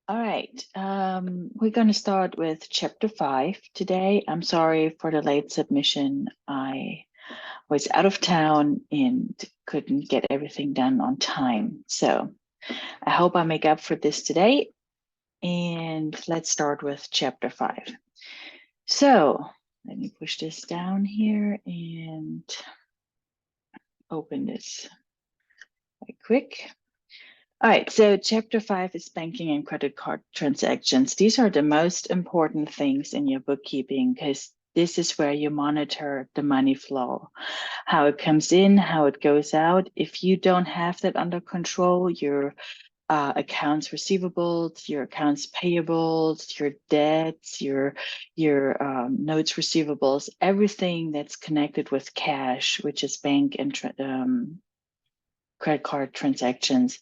All right, we're going to start with chapter 5 today. I'm sorry for the late submission. I was out of town and couldn't get everything done on time. So I hope I make up for this today. And let's start with chapter 5. So let me push this down here and open this right quick. All right, so chapter 5 is banking and credit card transactions. These are the most important things in your bookkeeping because this is where you monitor the money flow, how it comes in, how it goes out. If you don't have that under control, your accounts receivables, your accounts payables, your debts, your notes receivables, everything that's connected with cash, which is bank and credit card transactions,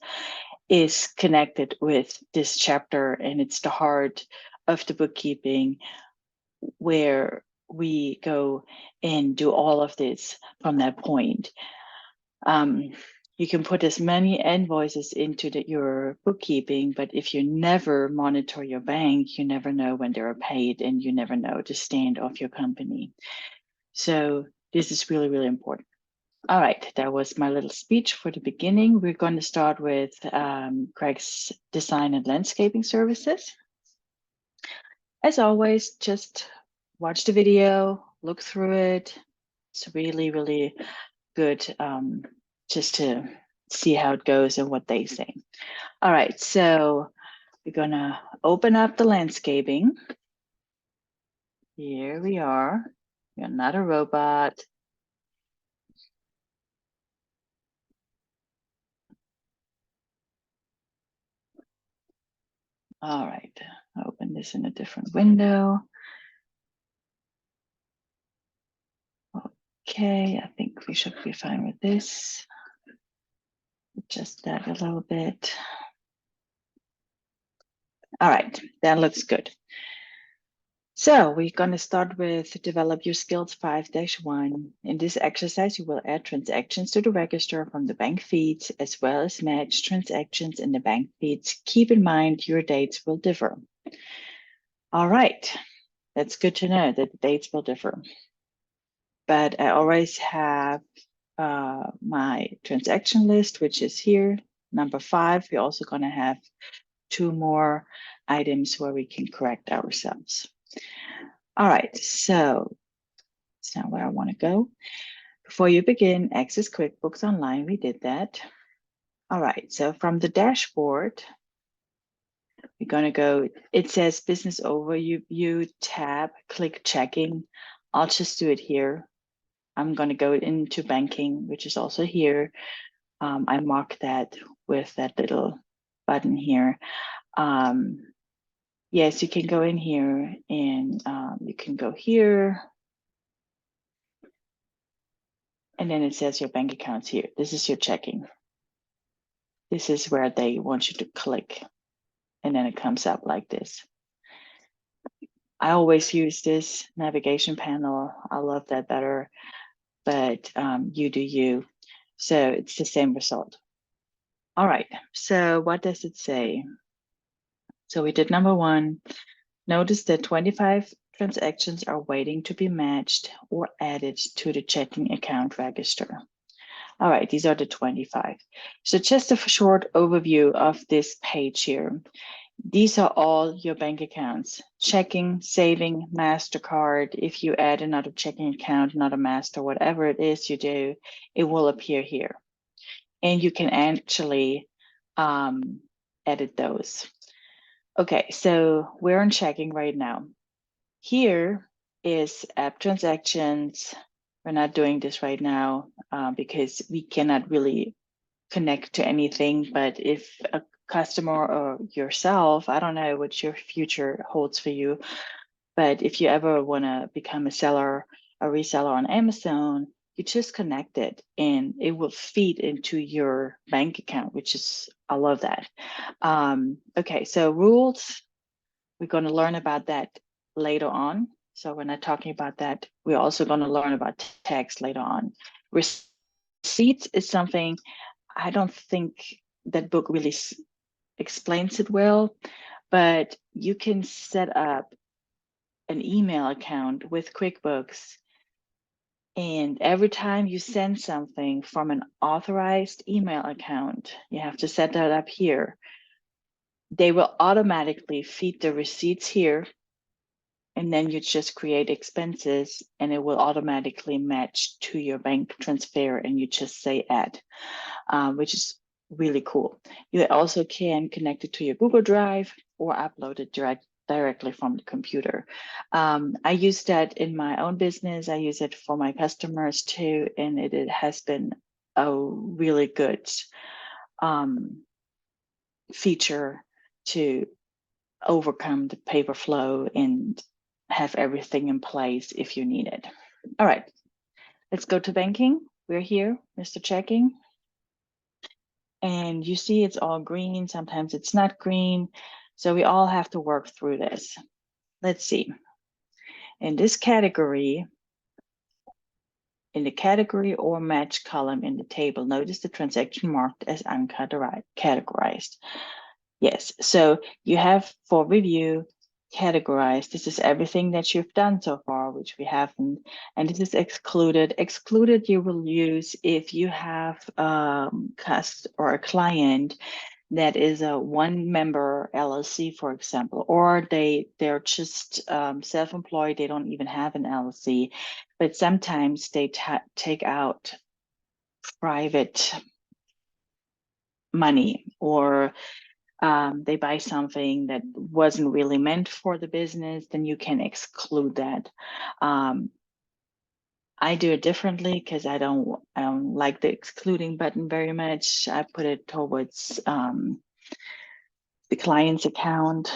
is connected with this chapter, and it's the heart of the bookkeeping where we go and do all of this from that point. You can put as many invoices into your bookkeeping, but if you never monitor your bank, you never know when they're paid and you never know the stand of your company. So this is really, really important. All right, that was my little speech for the beginning. We're going to start with Greg's design and landscaping services. As always, just watch the video, look through it. It's really, really good just to see how it goes and what they say. All right, so we're going to open up the landscaping. Here we are. You're not a robot. All right, open this in a different window. Okay, I think we should be fine with this. Adjust that a little bit. All right, that looks good. So we're going to start with Develop Your Skills 5-1. In this exercise, you will add transactions to the register from the bank feeds, as well as match transactions in the bank feeds. Keep in mind your dates will differ. All right, that's good to know that the dates will differ. But I always have my transaction list, which is here, number 5. We're also going to have 2 more items where we can correct ourselves. All right, so it's not where I want to go. Before you begin, access QuickBooks Online. We did that. All right, so from the dashboard, we're going to go, it says Business Overview tab, click Checking. I'll just do it here. I'm going to go into banking, which is also here. I mark that with that little button here. Yes, you can go in here and you can go here. And then it says your bank accounts here. This is your checking. This is where they want you to click. And then it comes up like this. I always use this navigation panel. I love that better, but you do you. So it's the same result. All right, so what does it say? So we did number 1. Notice that 25 transactions are waiting to be matched or added to the checking account register. All right, these are the 25. So just a short overview of this page here. These are all your bank accounts: checking, saving, MasterCard. If you add another checking account, another master, whatever it is you do, it will appear here. And you can actually edit those. Okay, so we're on checking right now. Here is app transactions. We're not doing this right now because we cannot really connect to anything. But if a customer or yourself, I don't know what your future holds for you, but if you ever want to become a seller, a reseller on Amazon, you just connect it and it will feed into your bank account, which is, I love that. Okay, so rules, we're going to learn about that later on. So we're not talking about that. We're also going to learn about tax later on. Receipts is something, I don't think that book really explains it well. but you can set up an email account with QuickBooks. And every time you send something from an authorized email account, you have to set that up here. They will automatically feed the receipts here. And then you just create expenses and it will automatically match to your bank transfer and you just say add, which is really cool. You also can connect it to your Google Drive or upload it directly from the computer. I use that in my own business. I use it for my customers too, and it has been a really good feature to overcome the paper flow and have everything in place if you need it. All right, let's go to banking. We're here, Mr. Checking. And you see it's all green, sometimes it's not green. So we all have to work through this. Let's see. In this category, in the category or match column in the table, notice the transaction marked as uncategorized. Yes, so you have for review, categorized. This is everything that you've done so far, which we haven't. And this is excluded. Excluded you will use if you have a client that is a one-member LLC, for example, or they're just self-employed. They don't even have an LLC, but sometimes they take out private money or they buy something that wasn't really meant for the business, then you can exclude that. I do it differently because I don't like the excluding button very much. I put it towards the client's account,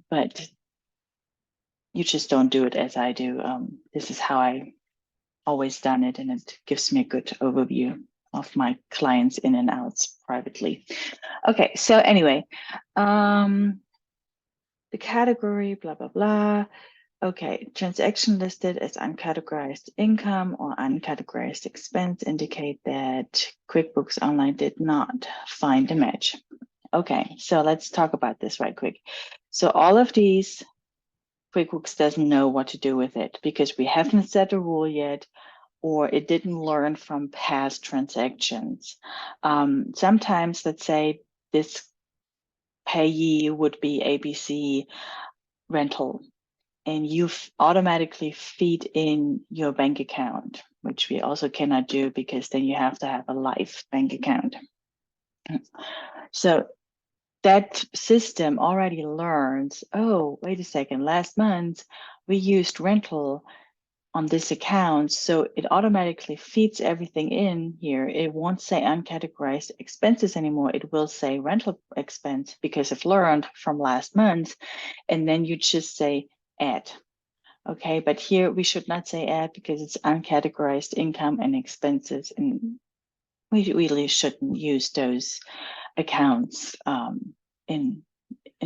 but you just don't do it as I do. This is how I always done it, and it gives me a good overview of my clients in and outs privately. Okay, so anyway, the category, blah, blah, blah. Okay, transaction listed as uncategorized income or uncategorized expense indicate that QuickBooks Online did not find a match. Okay, so let's talk about this right quick. So all of these, QuickBooks doesn't know what to do with it because we haven't set a rule yet, or it didn't learn from past transactions. Sometimes, let's say this payee would be ABC rental, and you automatically feed in your bank account, which we also cannot do because then you have to have a live bank account. So that system already learns, oh, wait a second, last month we used rental on this account, so it automatically feeds everything in here. It won't say uncategorized expenses anymore. It will say rental expense because it learned from last month, and then you just say add. Okay, but here we should not say add because it's uncategorized income and expenses, and we really shouldn't use those accounts in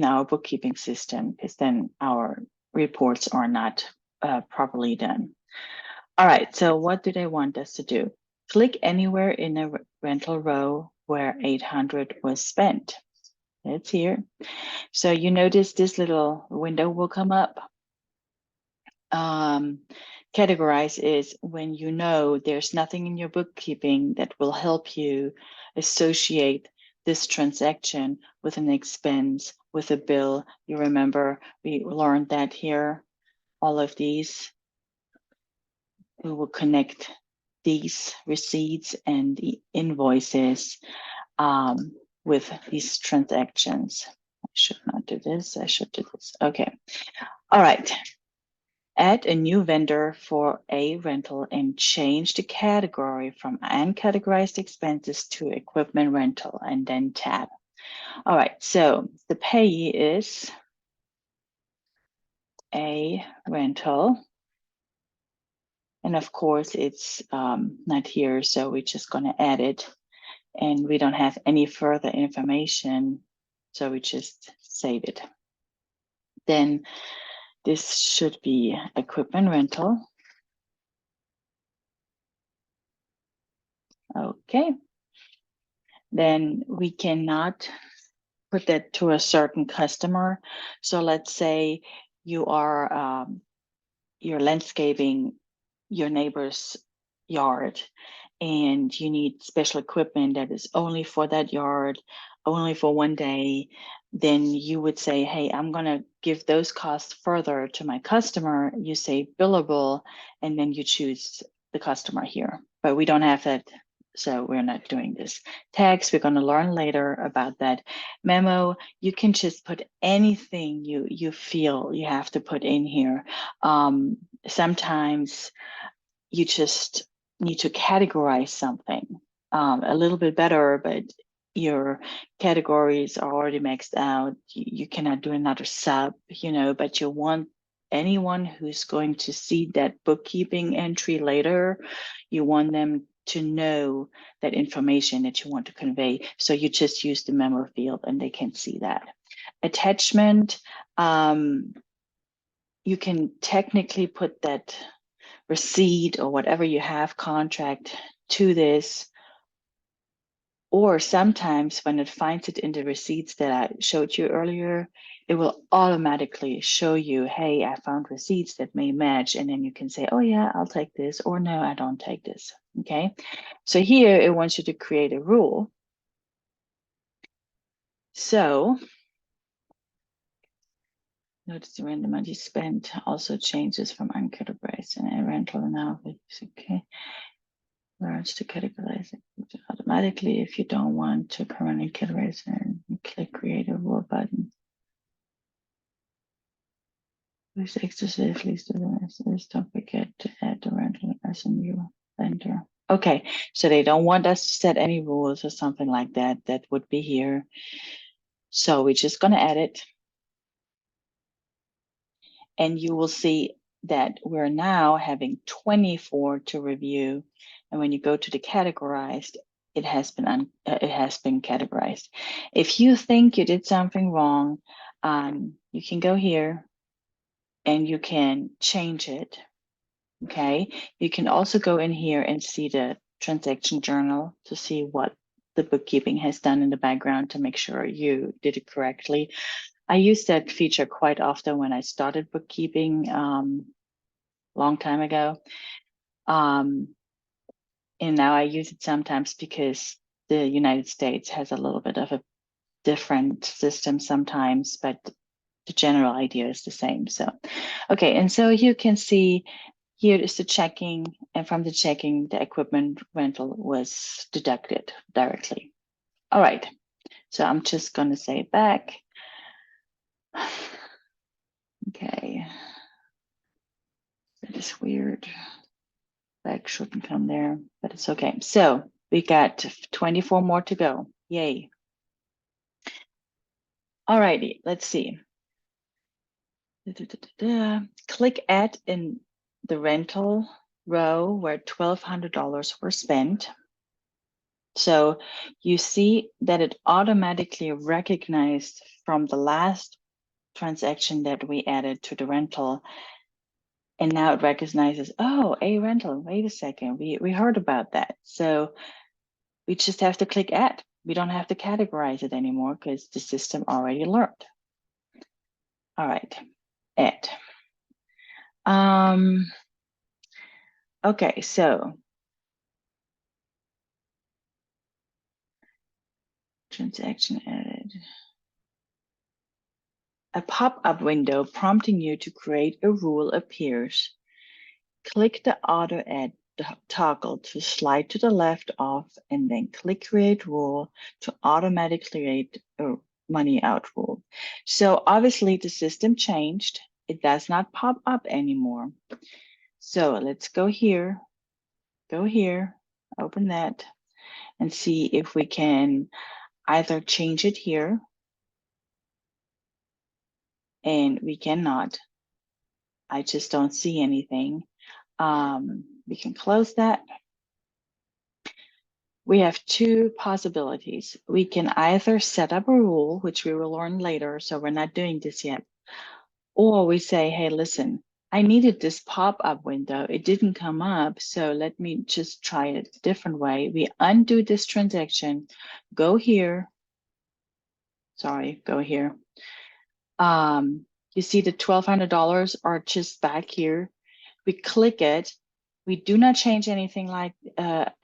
our bookkeeping system because then our reports are not properly done. All right, so what do they want us to do? Click anywhere in a rental row where 800 was spent. It's here. So you notice this little window will come up. Categorize is when you know there's nothing in your bookkeeping that will help you associate this transaction with an expense, with a bill. You remember we learned that here, all of these. We will connect these receipts and the invoices with these transactions. I should not do this. I should do this. Okay. All right. Add a new vendor for a rental and change the category from uncategorized expenses to equipment rental and then tab. All right, so the payee is a rental. And of course, it's not here, so we're just going to add it. And we don't have any further information, so we just save it. Then this should be equipment rental. Okay. Then we cannot put that to a certain customer. So let's say you are you're landscaping your neighbor's yard and you need special equipment that is only for that yard, only for one day, then you would say, hey, I'm going to give those costs further to my customer. You say billable, and then you choose the customer here. But we don't have that, so we're not doing this. Tags, we're going to learn later about that. Memo, you can just put anything you feel you have to put in here. Sometimes you just need to categorize something a little bit better, but your categories are already maxed out. You cannot do another sub, but you want anyone who's going to see that bookkeeping entry later, you want them to know that information that you want to convey. So you just use the memo field and they can see that. Attachment, you can technically put that receipt or whatever you have contract to this, or sometimes when it finds it in the receipts that I showed you earlier, it will automatically show you, hey, I found receipts that may match, and then you can say, oh yeah, I'll take this, or no, I don't take this. Okay, so here it wants you to create a rule. So notice the random amount you spent also changes from uncategorized and a rental now. Okay. Learns to categorize it automatically. If you don't want to currently categorize it, click create a rule button. Use extra safe list of the don't forget to add the rental as a new vendor. Okay, so they don't want us to set any rules or something like that. That would be here. So we're just going to add it. And you will see that we're now having 24 to review. And when you go to the categorized, it has been categorized. If you think you did something wrong, you can go here and you can change it. Okay. You can also go in here and see the transaction journal to see what the bookkeeping has done in the background to make sure you did it correctly. I use that feature quite often when I started bookkeeping long time ago. And now I use it sometimes because the United States has a little bit of a different system sometimes, but the general idea is the same. So, okay, and so you can see here is the checking, and from the checking, the equipment rental was deducted directly. All right, so I'm just going to say back. Okay, that is weird. Back shouldn't come there, but it's okay. So we got 24 more to go. Yay. All righty, let's see. Click add in the rental row where $1,200 were spent. So you see that it automatically recognized from the last transaction that we added to the rental. And now it recognizes, oh, a rental, wait a second, we heard about that. So we just have to click add. We don't have to categorize it anymore because the system already learned. All right, add. Okay, so transaction added. A pop-up window prompting you to create a rule appears. Click the auto add toggle to slide to the left off, and then click create rule to automatically create a money out rule. So obviously the system changed. It does not pop up anymore. So let's go here, open that, and see if we can either change it here, and we cannot. I just don't see anything. We can close that. We have two possibilities. We can either set up a rule, which we will learn later, so we're not doing this yet, or we say, hey, listen, I needed this pop-up window. It didn't come up, so let me just try it a different way. We undo this transaction, go here, sorry, go here. You see the $1,200 are just back here. We click it. We do not change anything like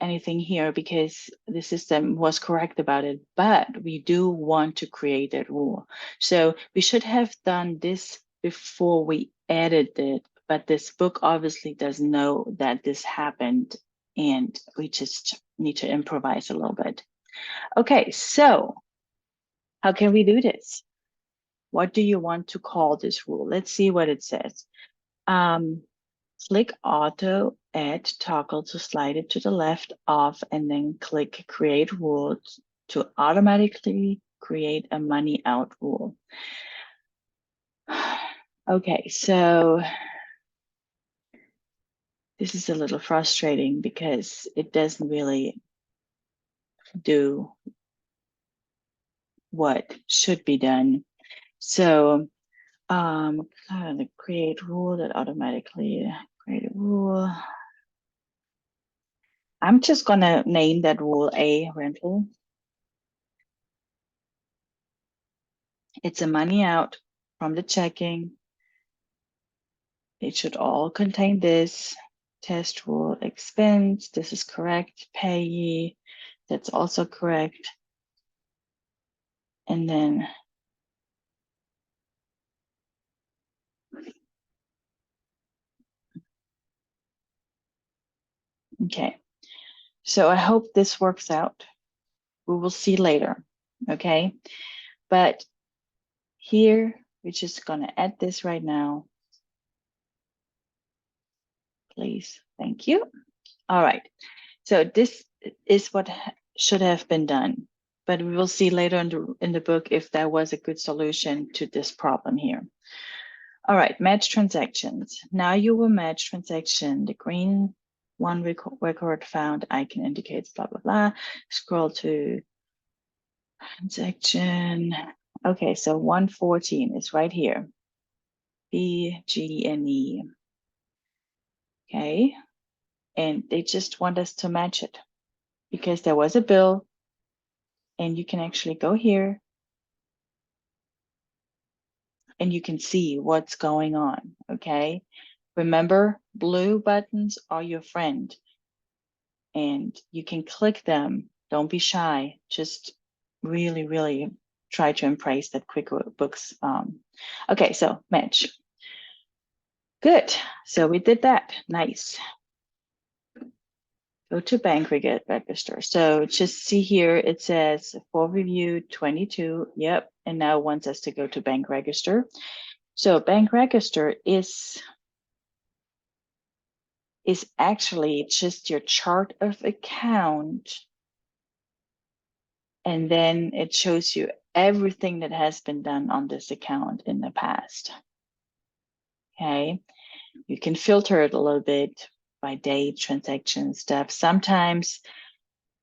anything here because the system was correct about it, but we do want to create that rule. So we should have done this before we added it, but this book obviously doesn't know that this happened, and we just need to improvise a little bit. Okay, so how can we do this? What do you want to call this rule? Let's see what it says. Click Auto Add Toggle to slide it to the left off, and then click Create Rule to automatically create a money out rule. Okay, so this is a little frustrating because it doesn't really do what should be done. So kind of create rule that automatically create a rule. I'm just gonna name that rule A rental. It's a money out from the checking. It should all contain this. Test rule expense. This is correct. Payee. That's also correct. And then okay. So I hope this works out. We will see later. Okay. But here we're just gonna add this right now. Please. Thank you. All right. So this is what should have been done, but we will see later in the book if there was a good solution to this problem here. All right, match transactions. Now you will match transaction. The green one record found icon indicates blah, blah, blah. Scroll to transaction. Okay, so 114 is right here. B, G, and E. Okay, and they just want us to match it because there was a bill, and you can actually go here and you can see what's going on, okay? Remember, blue buttons are your friend and you can click them. Don't be shy. Just really, really try to embrace that QuickBooks. Okay, so match. Good, so we did that, nice. Go to bank register. So just see here, it says for review 22, yep. And now it wants us to go to bank register. So bank register is actually just your chart of account. And then it shows you everything that has been done on this account in the past. Okay, you can filter it a little bit by date, transaction stuff. Sometimes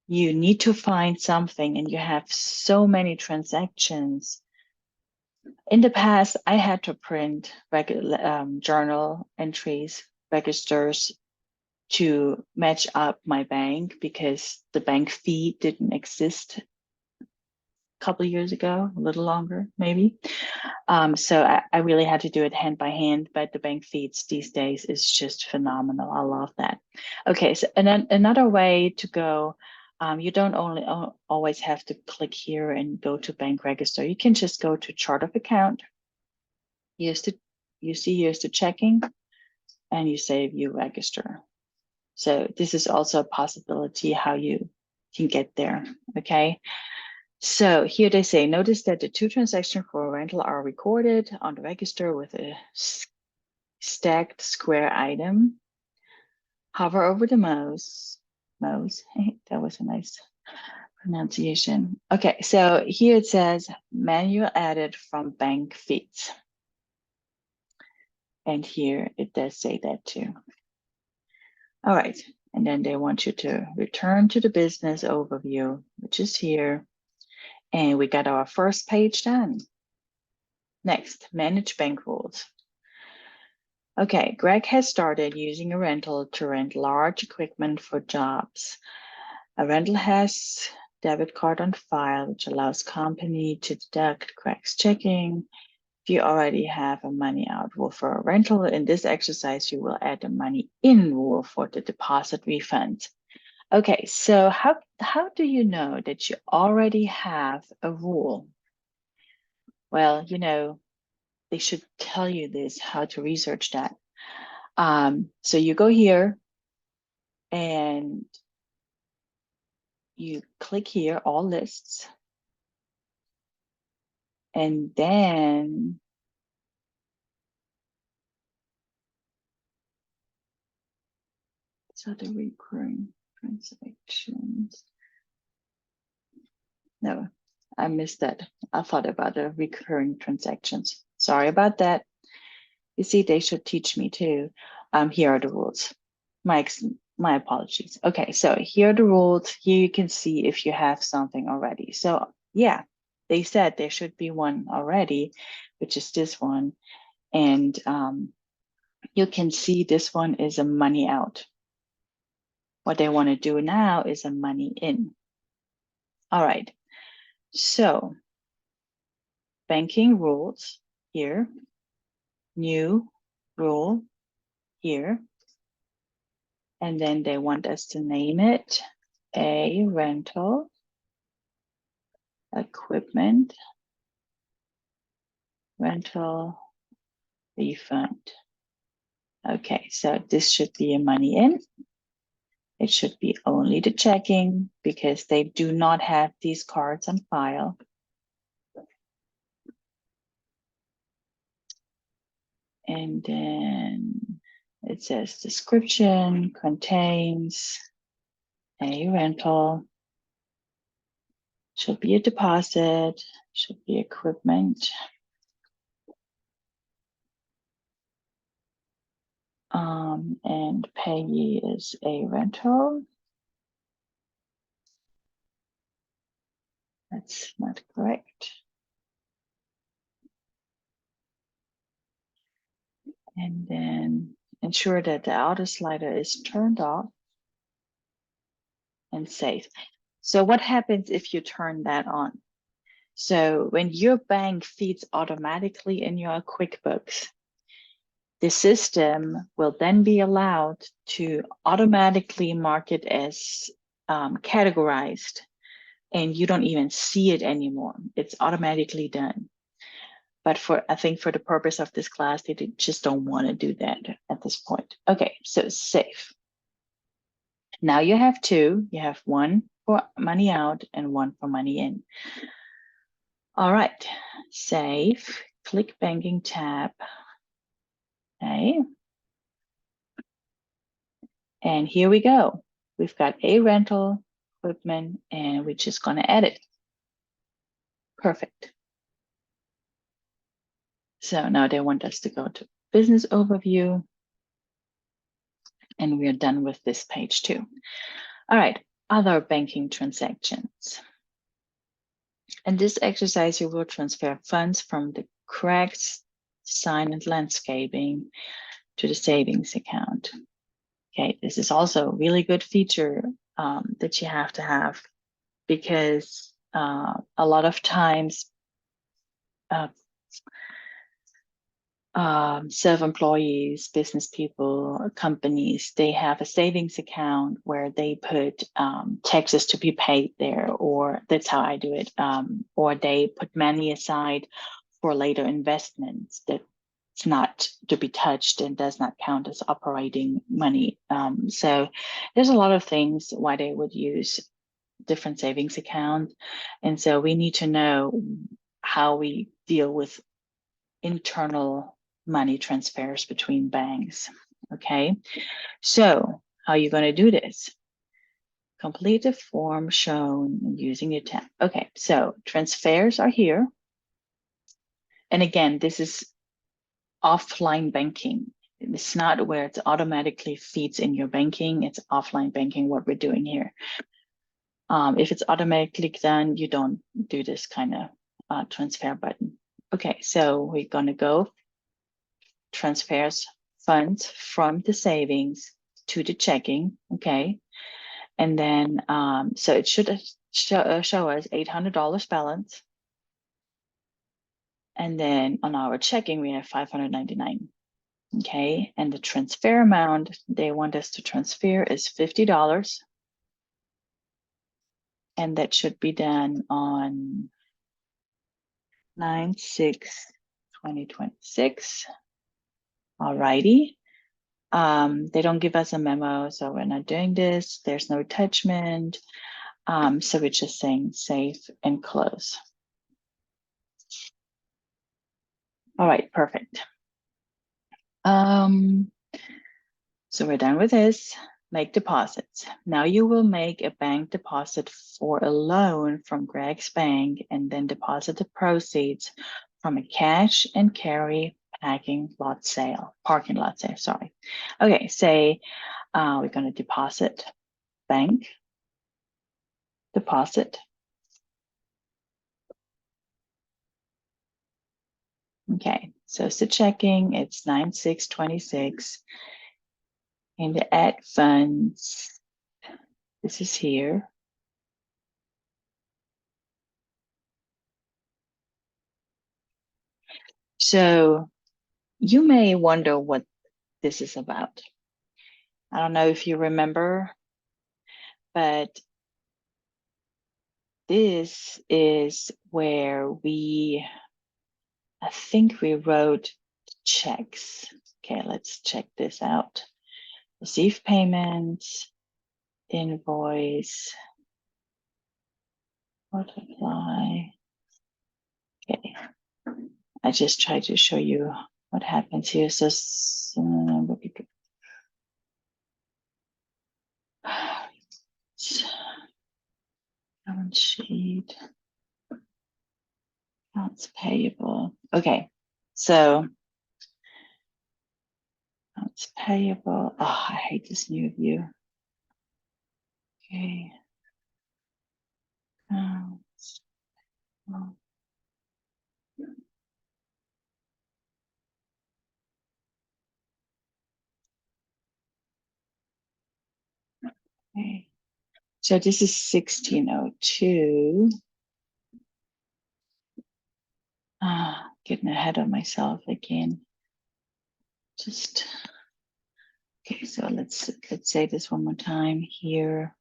you need to find something and you have so many transactions. In the past, I had to print journal entries, registers to match up my bank because the bank fee didn't exist a couple of years ago, a little longer, maybe. So I really had to do it hand by hand, but the bank feeds these days is just phenomenal. I love that. Okay, so and then another way to go, you don't always have to click here and go to bank register. You can just go to chart of account. You see here's the checking, and you say view register. So this is also a possibility how you can get there, okay? So here they say, notice that the two transactions for rental are recorded on the register with a stacked square item. Hover over the mouse, that was a nice pronunciation. Okay, so here it says manual added from bank feeds. And here it does say that too. All right, and then they want you to return to the business overview, which is here. And we got our first page done. Next, manage bank rules. Okay, Greg has started using a rental to rent large equipment for jobs. A rental has debit card on file, which allows company to deduct cracks checking. If you already have a money out rule for a rental, in this exercise, you will add a money in rule for the deposit refund. Okay, so how do you know that you already have a rule? Well, you know, they should tell you this, how to research that. So you go here and you click here, all lists, and then so the recurring transactions. No, I missed that. I thought about the recurring transactions. Sorry about that. You see, they should teach me too. Here are the rules. My apologies. Okay, so here are the rules. Here you can see if you have something already. So yeah, they said there should be one already, which is this one. And you can see this one is a money out. What they want to do now is a money in. All right, so banking rules here, new rule here, and then they want us to name it a rental equipment rental refund. Okay, so this should be a money in. It should be only the checking because they do not have these cards on file. And then it says description contains a rental, should be a deposit, should be equipment. And payee is a rental. That's not correct. And then ensure that the auto slider is turned off and save. So what happens if you turn that on? So when your bank feeds automatically in your QuickBooks, the system will then be allowed to automatically mark it as categorized, and you don't even see it anymore. It's automatically done. But I think for the purpose of this class, they just don't want to do that at this point. Okay, so save. Now you have two. You have one for money out and one for money in. All right, save, click banking tab. Okay. And here we go. We've got a rental equipment and we're just going to edit. Perfect. So now they want us to go to business overview. And we are done with this page too. All right, other banking transactions. In this exercise, you will transfer funds from the correct design and landscaping to the savings account. Okay, this is also a really good feature that you have to have because a lot of times self-employees, business people, companies, they have a savings account where they put taxes to be paid there, or that's how I do it, or they put money aside for later investments that's not to be touched and does not count as operating money. So there's a lot of things why they would use different savings accounts. And so we need to know how we deal with internal money transfers between banks. Okay, so how are you going to do this? Complete the form shown using your tab. Okay, so transfers are here. And again, this is offline banking. It's not where it automatically feeds in your banking. It's offline banking, what we're doing here. If it's automatically done, you don't do this kind of transfer button. Okay, so we're going to go transfers funds from the savings to the checking. Okay, and then so it should show us $800 balance. And then on our checking, we have $599. Okay, and the transfer amount they want us to transfer is $50. And that should be done on 9/6/2026. Alrighty. They don't give us a memo, so we're not doing this. There's no attachment. So we're just saying save and close. All right, perfect. So we're done with this. Make deposits. Now you will make a bank deposit for a loan from Greg's bank and then deposit the proceeds from a cash and carry parking lot sale, sorry. Okay, say we're going to deposit bank deposit. Okay, so it's the checking, it's 9/6/26. In the add funds, this is here. So you may wonder what this is about. I don't know if you remember, but this is where I think we wrote checks. Okay, let's check this out. Receive payments, invoice, multiply. Okay, I just tried to show you what happens here. So, balance sheet, accounts payable. Okay, so accounts payable. Oh, I hate this new view. Okay. Okay. So this is 1602. Getting ahead of myself again. Just okay. So let's say this one more time here.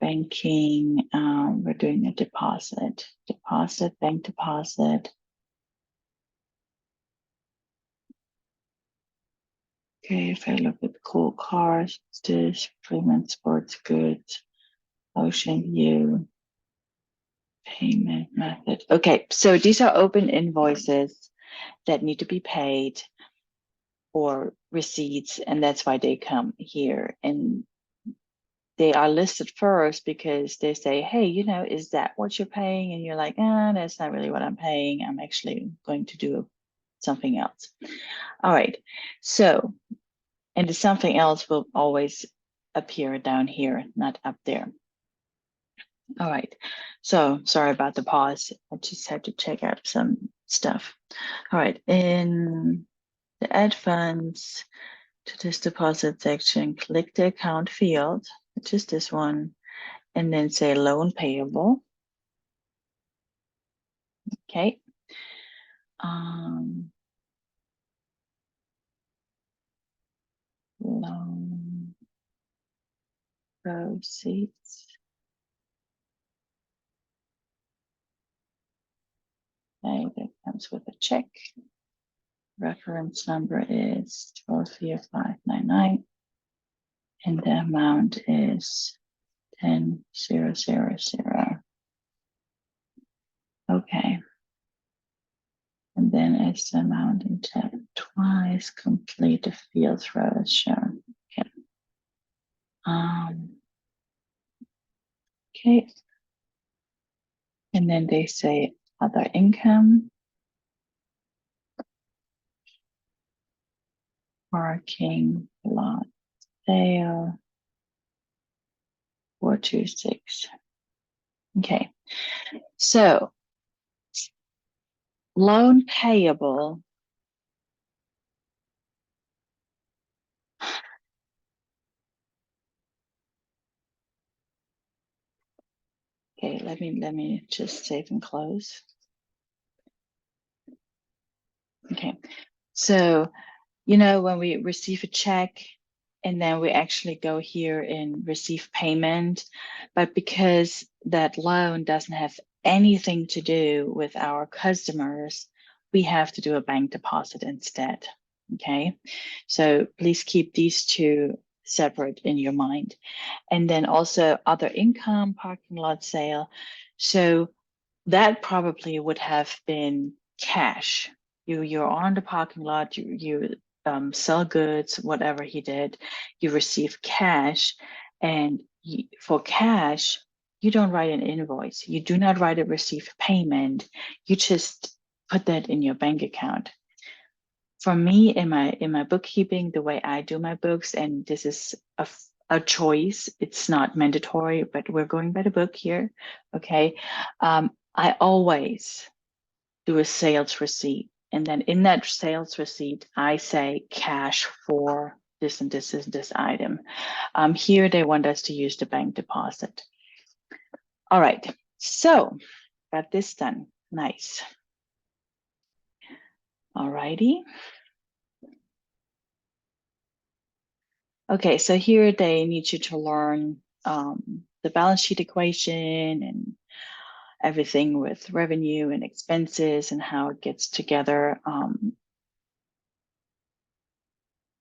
Banking. We're doing a deposit. Deposit. Bank deposit. Okay. If I look at cool cars, this Freeman Sports Goods, Ocean View. Payment method. Okay. So these are open invoices that need to be paid or receipts, and that's why they come here. And they are listed first because they say, hey, is that what you're paying? And you're like, that's not really what I'm paying. I'm actually going to do something else. All right. So, and the something else will always appear down here, not up there. All right. So sorry about the pause. I just had to check out some stuff. All right. In the add funds to this deposit section, click the account field, which is this one, and then say loan payable. Okay. Loan proceeds. Okay, that comes with a check. Reference number is 123599, and the amount is 10,000. Okay. And then as the amount in tab twice, complete the field row as shown. Okay. Okay. And then they say other income, parking lot sale, 426. Okay. So loan payable. Okay, let me just save and close. Okay, so when we receive a check and then we actually go here and receive payment, but because that loan doesn't have anything to do with our customers, we have to do a bank deposit instead. Okay, so please keep these two separate in your mind. And then also other income, parking lot sale. So that probably would have been cash. You're on the parking lot, you sell goods, whatever he did, you receive cash, and for cash, you don't write an invoice. You do not write a receive payment. You just put that in your bank account. For me, in my bookkeeping, the way I do my books, and this is a choice, it's not mandatory, but we're going by the book here. Okay. I always do a sales receipt. And then in that sales receipt, I say cash for this and this is this item. Here they want us to use the bank deposit. All right, so got this done. Nice. All righty. Okay, so here they need you to learn the balance sheet equation and everything with revenue and expenses and how it gets together.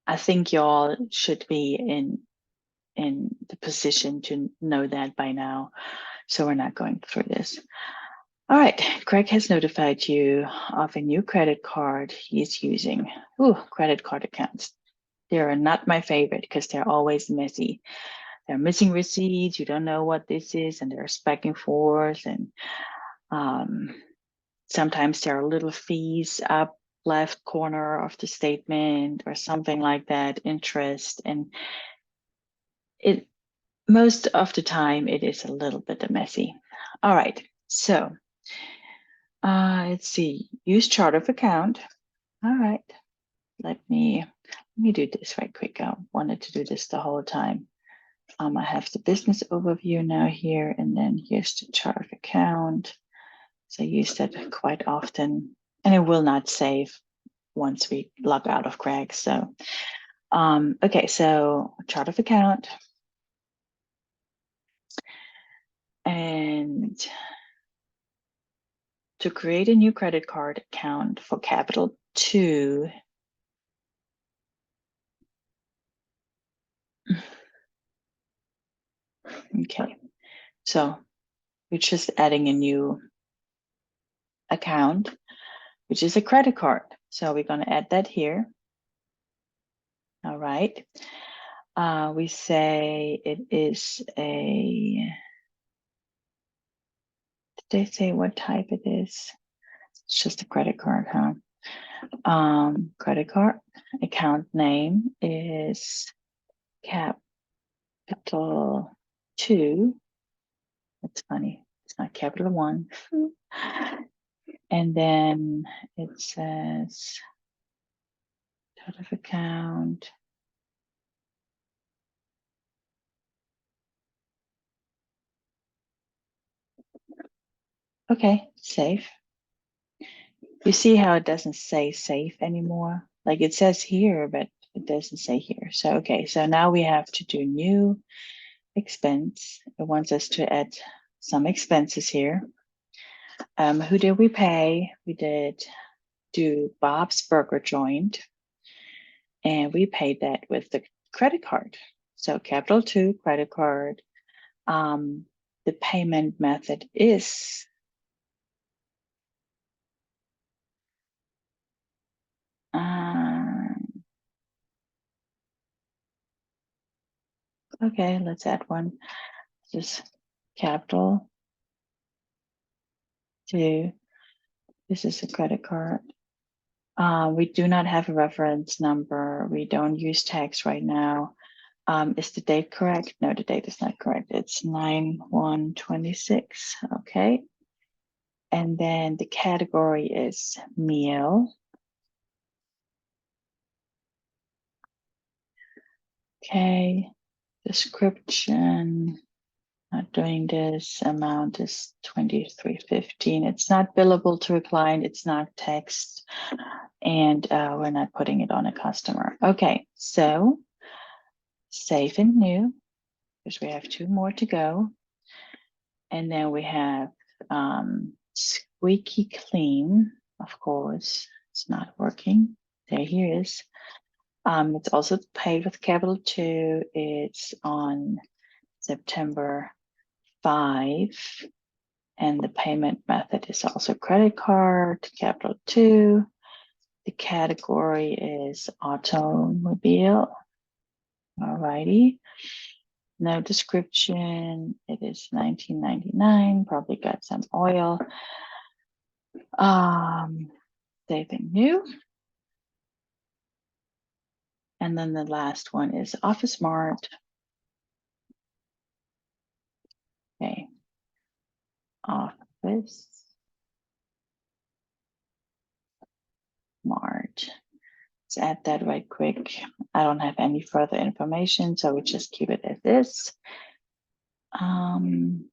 I think y'all should be in the position to know that by now, so we're not going through this. All right, Greg has notified you of a new credit card he's using. Ooh, credit card accounts. They're not my favorite because they're always messy. They're missing receipts, you don't know what this is, and there's back and forth, and sometimes there are little fees up left corner of the statement or something like that, interest, and most of the time it is a little bit messy. All right, so let's see, use chart of account. All right, let me do this right quick. I wanted to do this the whole time. I have the business overview now here, and then here's the chart of account. So I use that quite often, and it will not save once we log out of Greg. So, okay, so chart of account. And to create a new credit card account for capital 2, okay, so we're just adding a new account, which is a credit card. So we're going to add that here. All right. We say it is a, did they say what type it is? It's just a credit card, huh? Credit card account name is capital 2. That's funny. It's not capital 1. And then it says chart of account. Okay, safe. You see how it doesn't say safe anymore? Like it says here, but it doesn't say here. So, okay, so now we have to do new expense. It wants us to add some expenses here. Who did we pay? We did do Bob's Burger Joint, and we paid that with the credit card. So capital 2 credit card. The payment method is okay, let's add one. Just capital 2. This is a credit card. We do not have a reference number. We don't use tax right now. Is the date correct? No, the date is not correct. It's 9/1/26. Okay. And then the category is meal. Okay. Description. Not doing this. Amount is $23.15. It's not billable to a client. It's not text, and we're not putting it on a customer. Okay, so save and new, because we have 2 more to go. And then we have squeaky clean. Of course, it's not working. There he is. It's also paid with capital 2. It's on September 5. And the payment method is also credit card, capital 2. The category is automobile. Alrighty. No description. It is $19.99. Probably got some oil. Saving new. And then the last one is Office Mart. Okay. Office Mart. Let's add that right quick. I don't have any further information, so we just keep it as is. And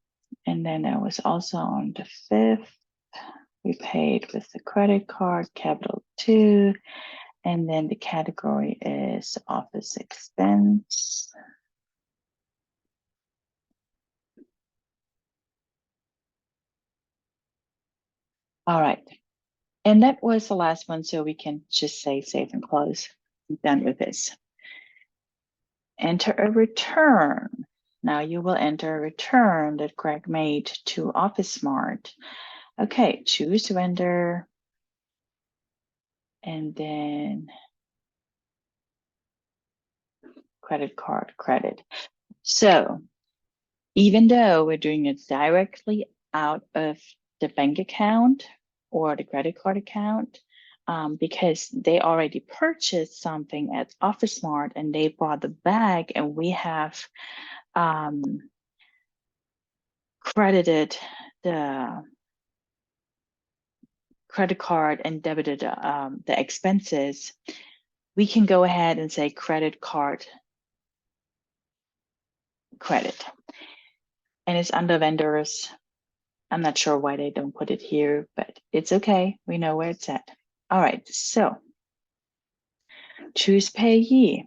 then I was also on the 5th. We paid with the credit card, capital 2. And then the category is office expense. All right. And that was the last one, so we can just say save and close. I'm done with this. Enter a return. Now you will enter a return that Greg made to Office Smart. Okay, choose vendor. And then credit card credit. So even though we're doing it directly out of the bank account or the credit card account, because they already purchased something at Office Smart and they brought the bag, and we have credited the credit card and debited the expenses, we can go ahead and say credit card credit. And it's under vendors. I'm not sure why they don't put it here, but it's okay. We know where it's at. All right, so choose payee.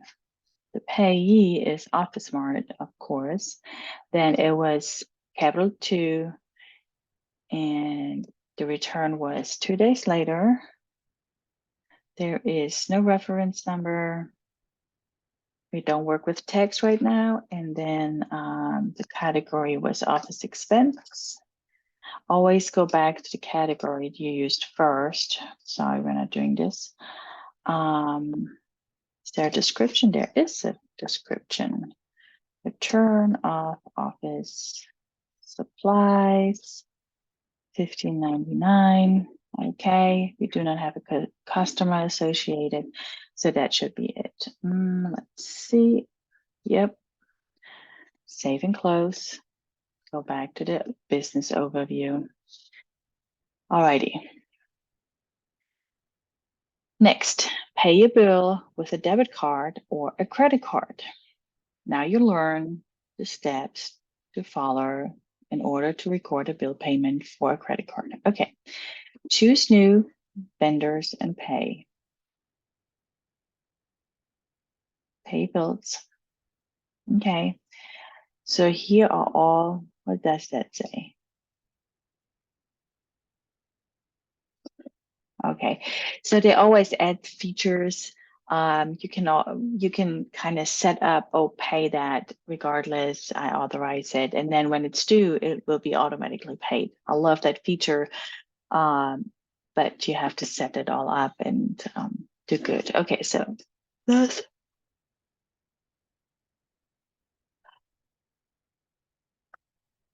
The payee is Office Smart, of course. Then it was capital 2, and the return was 2 days later. There is no reference number. We don't work with text right now. And then the category was office expense. Always go back to the category you used first. Sorry, we're not doing this. Is there a description? There is a description. Return of office supplies, $15.99. Okay, we do not have a customer associated, so that should be it. Let's see. Yep. Save and close. Go back to the business overview. Alrighty. Next, pay a bill with a debit card or a credit card. Now you learn the steps to follow in order to record a bill payment for a credit card. Okay, choose new vendors and pay. Pay bills. Okay, so here are all, what does that say? Okay, so they always add features. You can kind of set up, oh, pay that regardless, I authorize it. And then when it's due, it will be automatically paid. I love that feature, but you have to set it all up and do good. Okay, so that's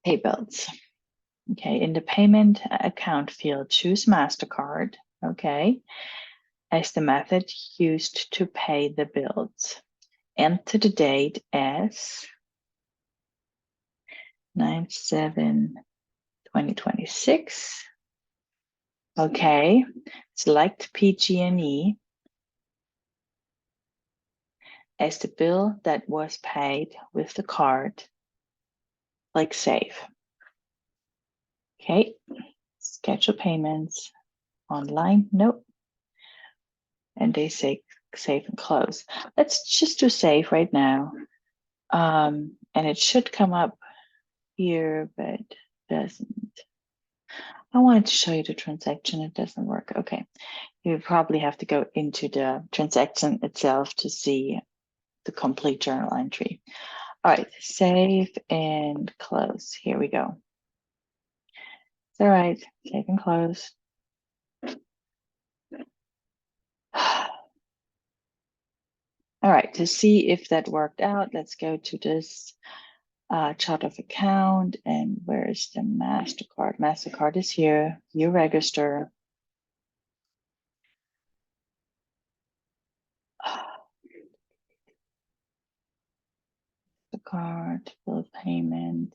pay bills. Okay, in the payment account field, choose MasterCard. Okay, as the method used to pay the bills. Enter the date as 9/7/2026. Okay, select PG&E as the bill that was paid with the card click Save. Okay, schedule payments, online, nope. And they say save and close. Let's just do save right now. And it should come up here, but doesn't. I wanted to show you the transaction, it doesn't work. Okay, you probably have to go into the transaction itself to see the complete journal entry. All right, save and close. Here we go. It's all right, save and close. All right, to see if that worked out, let's go to this chart of account, and where is the MasterCard? MasterCard is here, you register. The card, bill of payment,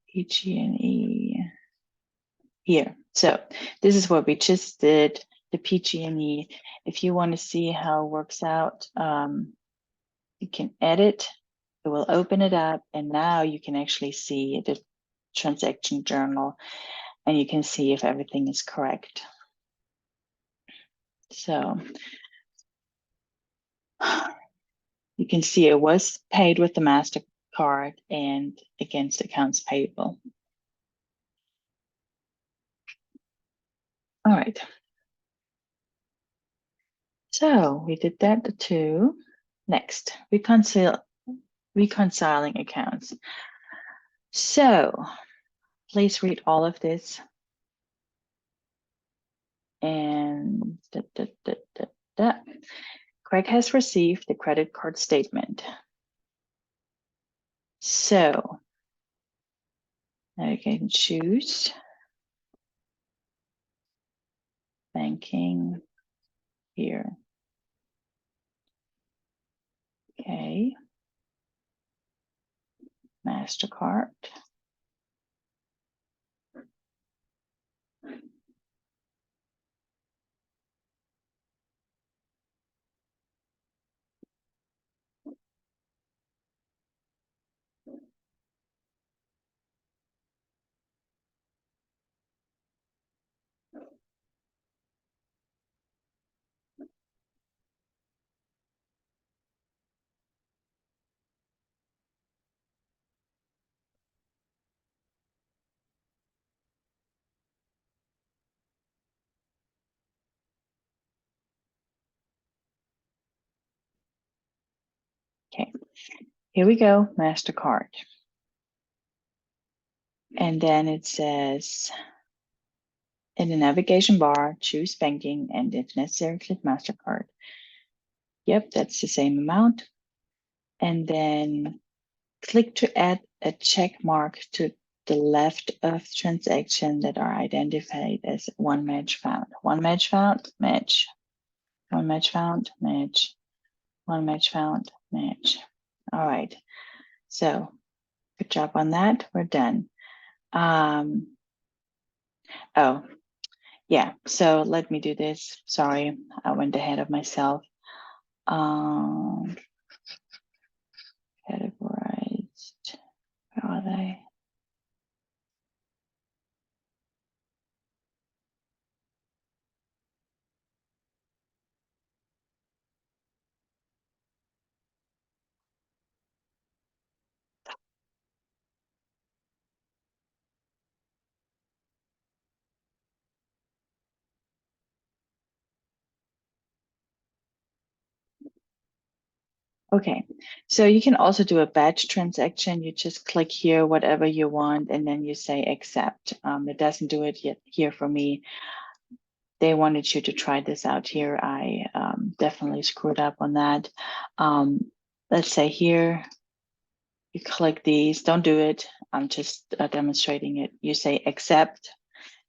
PG&E. Here, so this is what we just did, the PG&E. If you want to see how it works out, you can edit, it will open it up, and now you can actually see the transaction journal, and you can see if everything is correct. So you can see it was paid with the MasterCard and against accounts payable. All right. So we did that too. Next, reconciling accounts. So please read all of this. And Craig has received the credit card statement. So now you can choose banking here. Okay. MasterCard. Okay, here we go, MasterCard. And then it says in the navigation bar, choose banking, and if necessary, click MasterCard. Yep, that's the same amount. And then click to add a check mark to the left of transaction that are identified as one match found. One match found, match. One match found, match. One match found, match. All right, so good job on that, we're done. Oh, yeah, so let me do this. Sorry, I went ahead of myself. Categorized, where are they? Okay, so you can also do a batch transaction. You just click here, whatever you want, and then you say accept. It doesn't do it yet here for me. They wanted you to try this out here. I definitely screwed up on that. Let's say here, you click these, don't do it. I'm just demonstrating it. You say accept,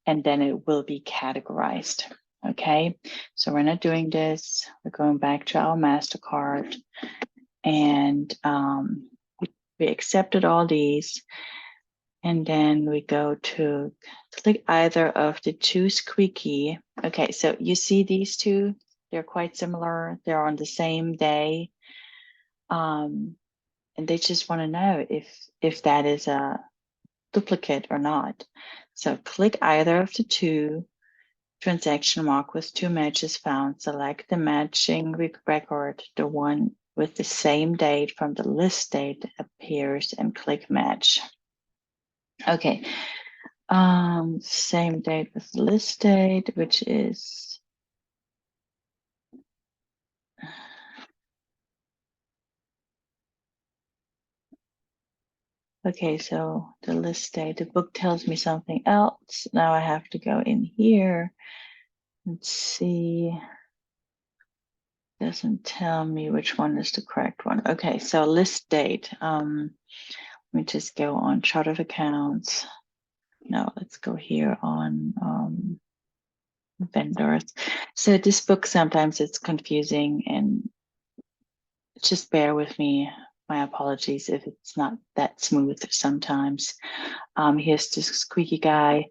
and then it will be categorized. Okay, so we're not doing this. We're going back to our MasterCard, and we accepted all these. And then we go to click either of the two squeaky. Okay, so you see these two, they're quite similar. They're on the same day. and they just want to know if that is a duplicate or not. So click either of the two transaction mark with two matches found. Select the matching record. The one with the same date from the list date appears and click match. Okay. Same date with the list date, which is okay, so the list date, the book tells me something else. Now I have to go in here and see. Doesn't tell me which one is the correct one. Okay, so list date. Let me just go on chart of accounts. No, let's go here on vendors. So this book, sometimes it's confusing, and just bear with me. My apologies if it's not that smooth sometimes. Here's this squeaky guy,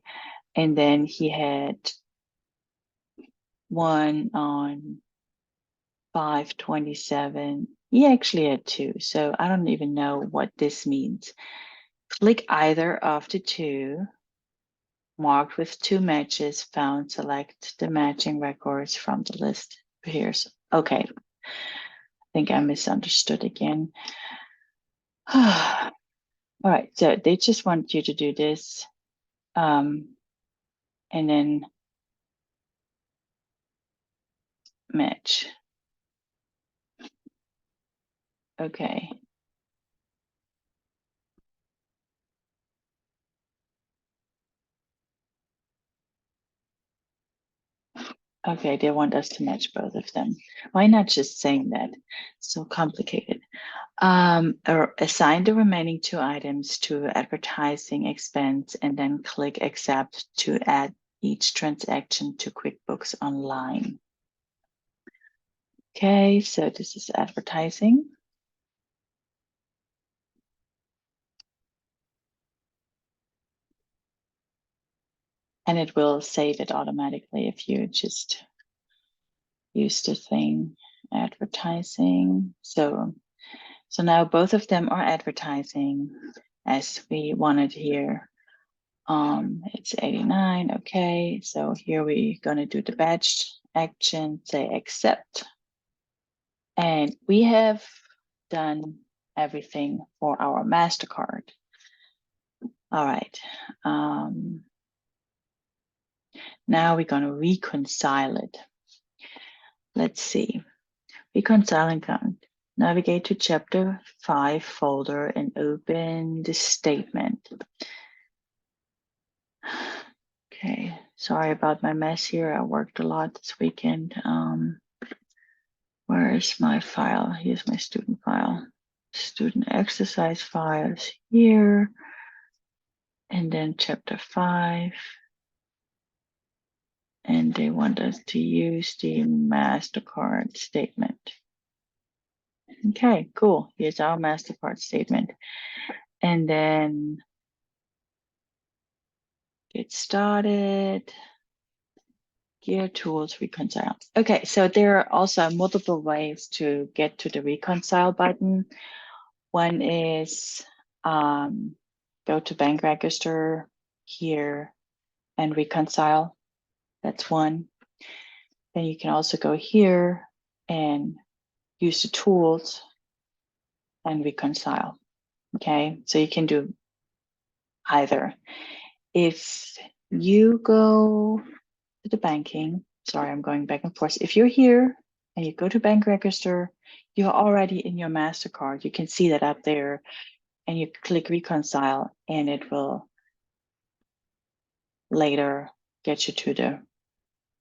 and then he had one on 5/27. He actually had two, so I don't even know what this means. Click either of the two marked with two matches found. Select the matching records from the list. Here's okay. I think I misunderstood again. All right, so they just want you to do this, and then match. Okay. Okay, they want us to match both of them. Why not just saying that? So complicated. Assign the remaining two items to advertising expense and then click accept to add each transaction to QuickBooks Online. Okay, so this is advertising. And it will save it automatically if you just use the thing advertising. So now both of them are advertising as we wanted here. It's 89. Okay, so here we're going to do the batch action, say accept. And we have done everything for our MasterCard. All right. Now we're going to reconcile it. Let's see. Reconcile account. Navigate to chapter 5 folder and open the statement. Okay, sorry about my mess here. I worked a lot this weekend. Where is my file? Here's my student file. Student exercise files here. And then chapter 5. And they want us to use the MasterCard statement. Okay, cool. Here's our MasterCard statement. And then get started. Gear tools, reconcile. Okay, so there are also multiple ways to get to the reconcile button. One is go to bank register here and reconcile. That's one. Then you can also go here and use the tools and reconcile. Okay, so you can do either. If you go to the banking, sorry, I'm going back and forth. If you're here and you go to bank register, you're already in your MasterCard. You can see that up there, and you click reconcile, and it will later get you to the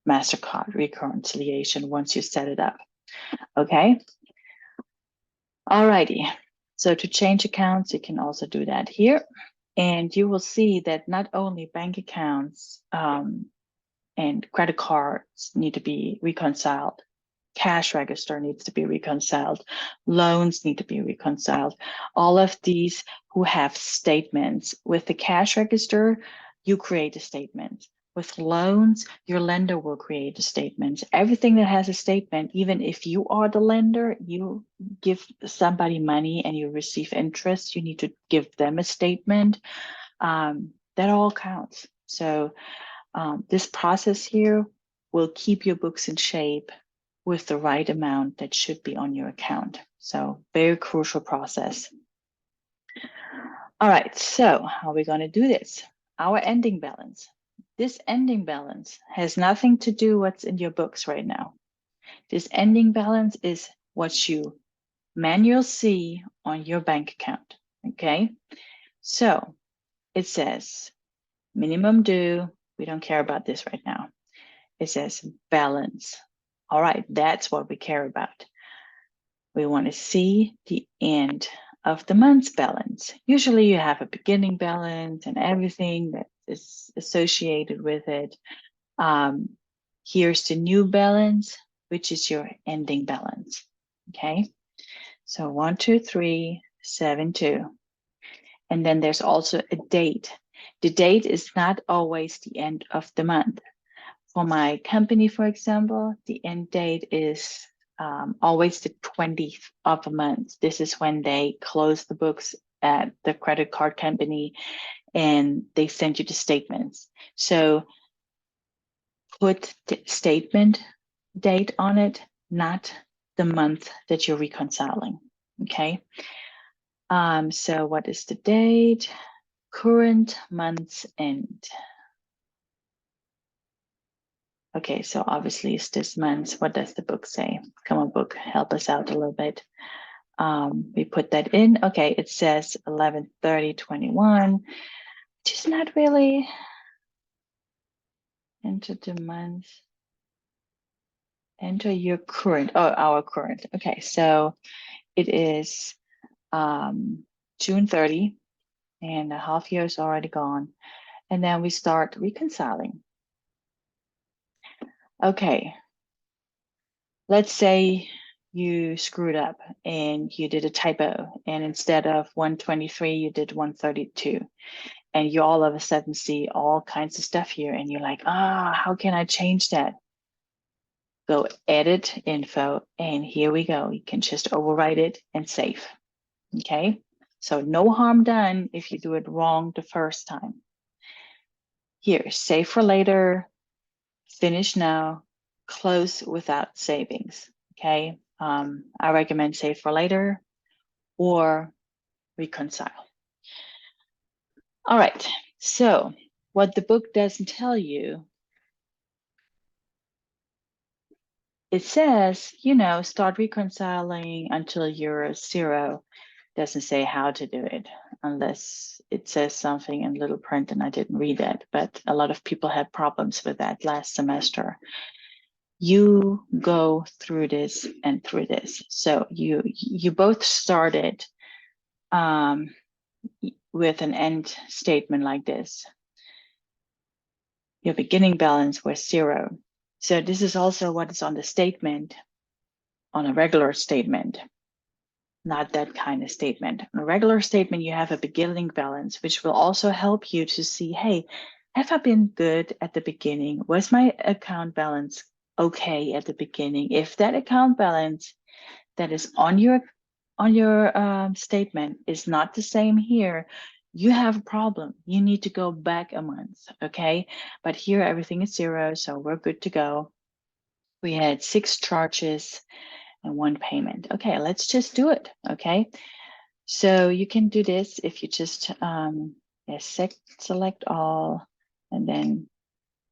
MasterCard reconciliation once you set it up. Okay. Alrighty. So to change accounts, you can also do that here. And you will see that not only bank accounts and credit cards need to be reconciled, cash register needs to be reconciled, loans need to be reconciled. All of these who have statements with the cash register, you create a statement. With loans, your lender will create a statement. Everything that has a statement, even if you are the lender, you give somebody money and you receive interest, you need to give them a statement. That all counts. So this process here will keep your books in shape with the right amount that should be on your account. So very crucial process. All right, so how are we going to do this? Our ending balance. This ending balance has nothing to do what's in your books right now. This ending balance is what you manually see on your bank account, okay? So it says minimum due. We don't care about this right now. It says balance. All right, that's what we care about. We want to see the end of the month's balance. Usually you have a beginning balance and everything that is associated with it. Here's the new balance, which is your ending balance. Okay, so 12372. And then there's also a date. The date is not always the end of the month. For my company, for example, the end date is always the 20th of a month. This is when they close the books at the credit card company and they send you the statements. So put the statement date on it, not the month that you're reconciling, okay? So what is the date? Current month's end. Okay, so obviously it's this month. What does the book say? Come on, book, help us out a little bit. We put that in. Okay, it says 11/30/21, which is not really enter the month. Enter your current, our current. Okay, so it is June 30, and a half year is already gone. And then we start reconciling. Okay, let's say you screwed up and you did a typo, and instead of 123, you did 132. And you all of a sudden see all kinds of stuff here, and you're like, how can I change that? Go edit info, and here we go. You can just overwrite it and save. Okay, so no harm done if you do it wrong the first time. Here, save for later, finish now, close without savings. Okay, I recommend save for later or reconcile. All right, so what the book doesn't tell you, it says, start reconciling until you're 0. Doesn't say how to do it unless it says something in little print, and I didn't read that, but a lot of people had problems with that last semester. You go through this and through this. So you both started with an end statement like this. Your beginning balance was 0. So this is also what is on the statement, on a regular statement. Not that kind of statement. On a regular statement, you have a beginning balance, which will also help you to see, hey, have I been good at the beginning? Was my account balance okay at the beginning? If that account balance that is on your statement is not the same here, you have a problem. You need to go back a month, okay? But here everything is 0, so we're good to go. We had 6 charges and 1 payment. Okay, let's just do it, okay? So you can do this if you just select all and then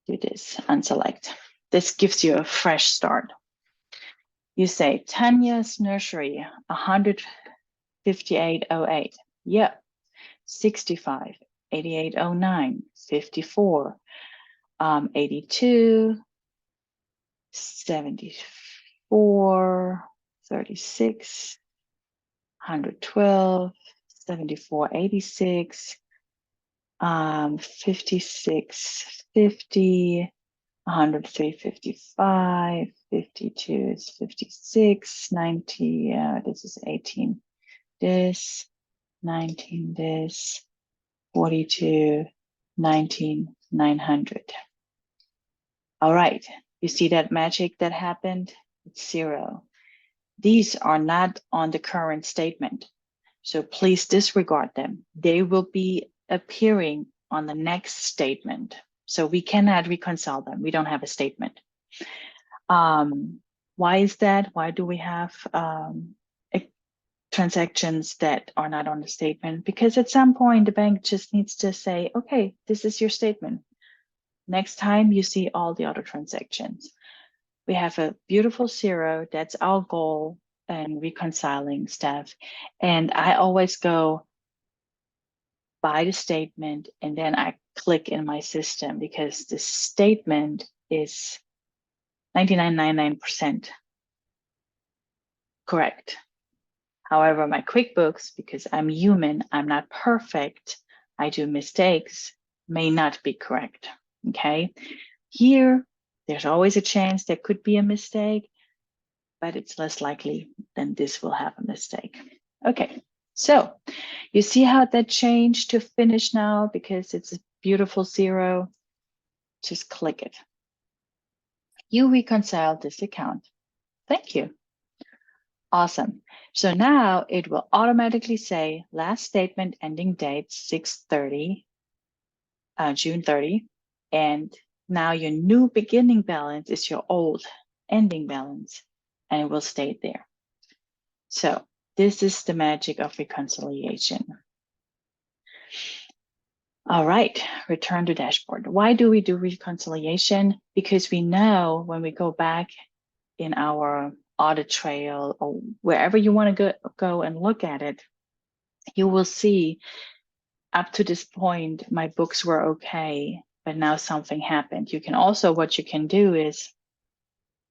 do this, unselect. This gives you a fresh start. You say Tanya's nursery, 158.08. Yep. 65, 88.09, 54, 82, 74, 36, 112, 74, 86, 56, 50, 103, 55, 52 is 56, 90, this is 18, this, 19, this, 42, 19, 900. All right, you see that magic that happened? It's 0. These are not on the current statement, so please disregard them. They will be appearing on the next statement. So we cannot reconcile them. We don't have a statement. Why is that? Why do we have transactions that are not on the statement? Because at some point the bank just needs to say, okay, this is your statement. Next time you see all the other transactions. We have a beautiful 0. That's our goal in reconciling stuff. And I always go by the statement and then I click in my system because the statement is 99.99% correct. However, my QuickBooks, because I'm human, I'm not perfect, I do mistakes, may not be correct. Okay. Here, there's always a chance there could be a mistake, but it's less likely than this will have a mistake. Okay, so you see how that changed to finish now because it's a beautiful 0. Just click it. You reconciled this account. Thank you. Awesome. So now it will automatically say last statement ending date 6/30, June 30, and now your new beginning balance is your old ending balance, and it will stay there. So this is the magic of reconciliation. All right, return to dashboard. Why do we do reconciliation? Because we know when we go back in our audit trail or wherever you want to go and look at it, you will see up to this point, my books were okay, but now something happened. You can also, what you can do is,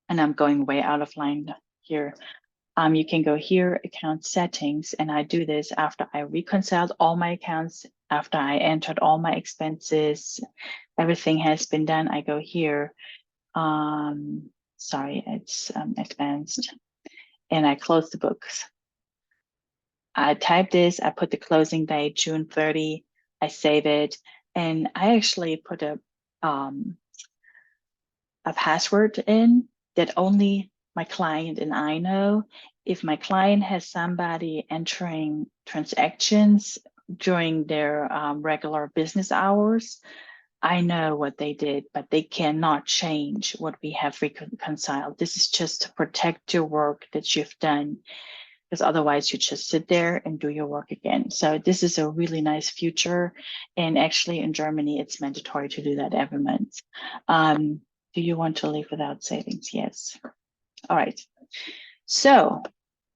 and I'm going way out of line here, you can go here, account settings, and I do this after I reconciled all my accounts, after I entered all my expenses, everything has been done. I go here, sorry, it's advanced, and I close the books. I type this, I put the closing date, June 30, I save it, and I actually put a password in that only my client and I know. If my client has somebody entering transactions during their regular business hours, I know what they did, but they cannot change what we have reconciled. This is just to protect your work that you've done, because otherwise you just sit there and do your work again. So this is a really nice feature. And actually in Germany, it's mandatory to do that every month. Do you want to leave without savings? Yes. All right. So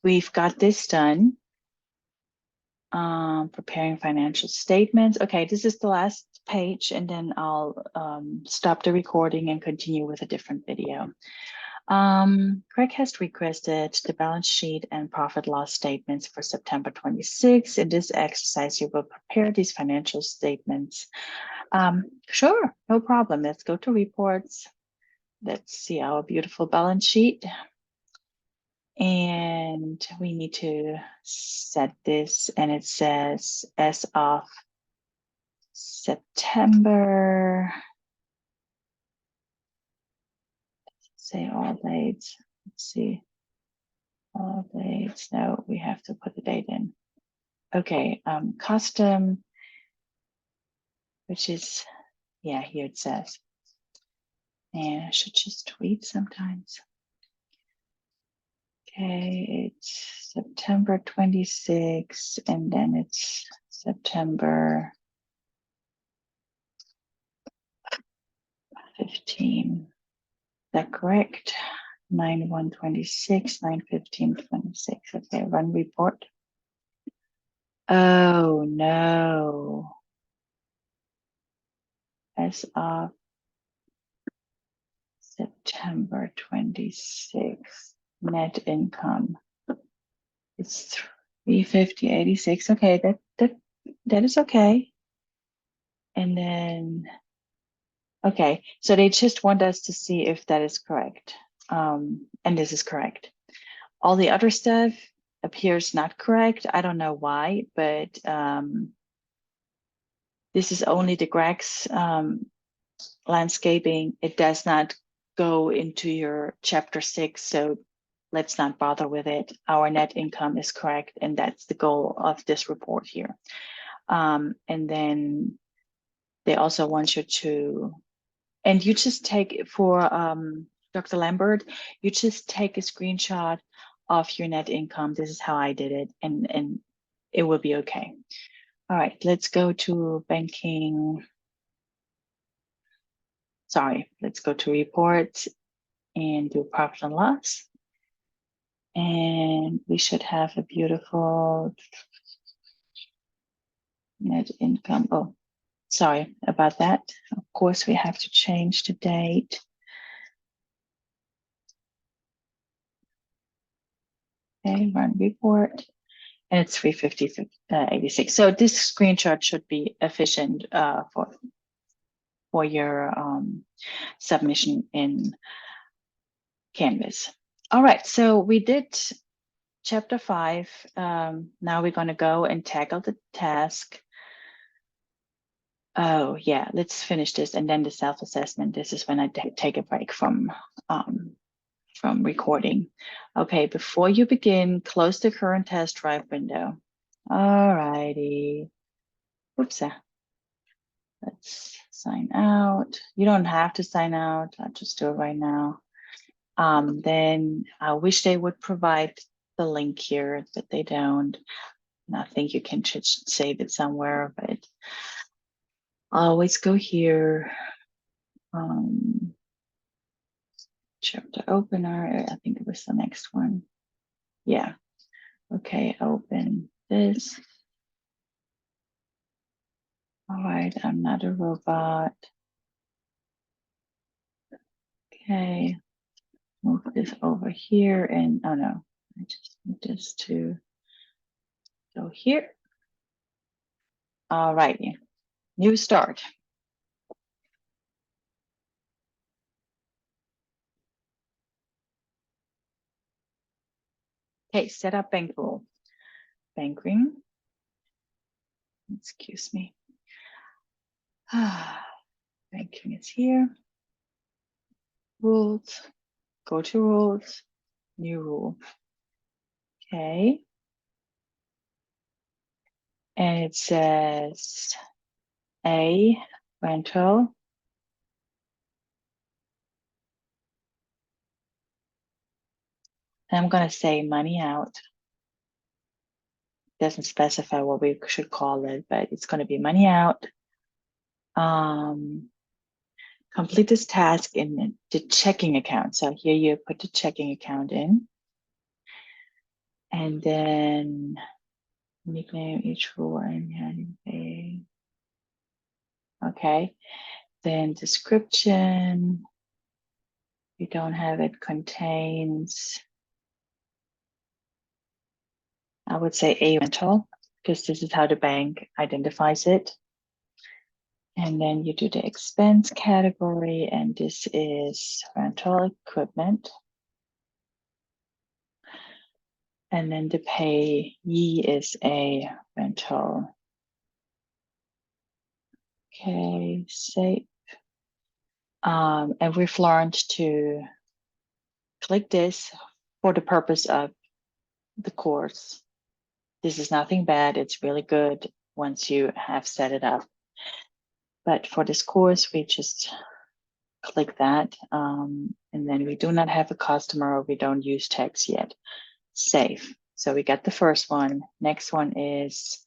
we've got this done. Preparing financial statements. Okay, this is the last page, and then I'll stop the recording and continue with a different video. Greg has requested the balance sheet and profit loss statements for September 26. In this exercise, you will prepare these financial statements. Sure, no problem. Let's go to reports. Let's see our beautiful balance sheet. And we need to set this, and it says as of September, say all dates. Let's see, all dates. No, we have to put the date in. Okay, custom, which is, yeah, here it says. And I should just tweet sometimes. Okay, it's September 26, and then it's September 15. Is that correct? 9/1/26, 9/15/26. Okay, run report. Oh no. As of September 26th, net income. It's 350.86. Okay, that is okay. And then, okay, so they just want us to see if that is correct. And this is correct. All the other stuff appears not correct. I don't know why, but this is only the Greg's landscaping. It does not go into your chapter 6, so let's not bother with it. Our net income is correct, and that's the goal of this report here. And then they also want you to, and you just take for Dr. Lambert, you just take a screenshot of your net income. This is how I did it, and it will be okay. All right, let's go to banking. Sorry, let's go to reports and do profit and loss. And we should have a beautiful net income. Oh, sorry about that. Of course, we have to change the date. Okay, run report. And it's 350.86. So this screenshot should be efficient for your submission in Canvas. All right, so we did chapter 5. Now we're going to go and tackle the task. Oh yeah, let's finish this and then the self-assessment. This is when I take a break from recording. Okay, before you begin, close the current test drive window. All righty. Oops. Let's sign out. You don't have to sign out. I'll just do it right now. Then I wish they would provide the link here, but they don't. And I think you can just save it somewhere, but always go here. Chapter opener, I think it was the next one. Yeah. Okay, open this. All right, I'm not a robot. Okay, move this over here and, oh no, I just need this to go here. All righty, new start. Okay, set up bank rule. Bank ring. Excuse me. Banking is here. Rules. Go to rules. New rule. Okay. And it says A, rental. And I'm going to say money out. Doesn't specify what we should call it, but it's going to be money out. Complete this task in the checking account. So here you put the checking account in. And then nickname each rule and a. Okay. Then description. We don't have it, contains, I would say a rental, because this is how the bank identifies it. And then you do the expense category, and this is rental equipment. And then the payee is a rental. Okay, save. And we've learned to click this for the purpose of the course. This is nothing bad. It's really good once you have set it up. But for this course, we just click that. And then we do not have a customer, or we don't use text yet. Save. So we got the first one. Next one is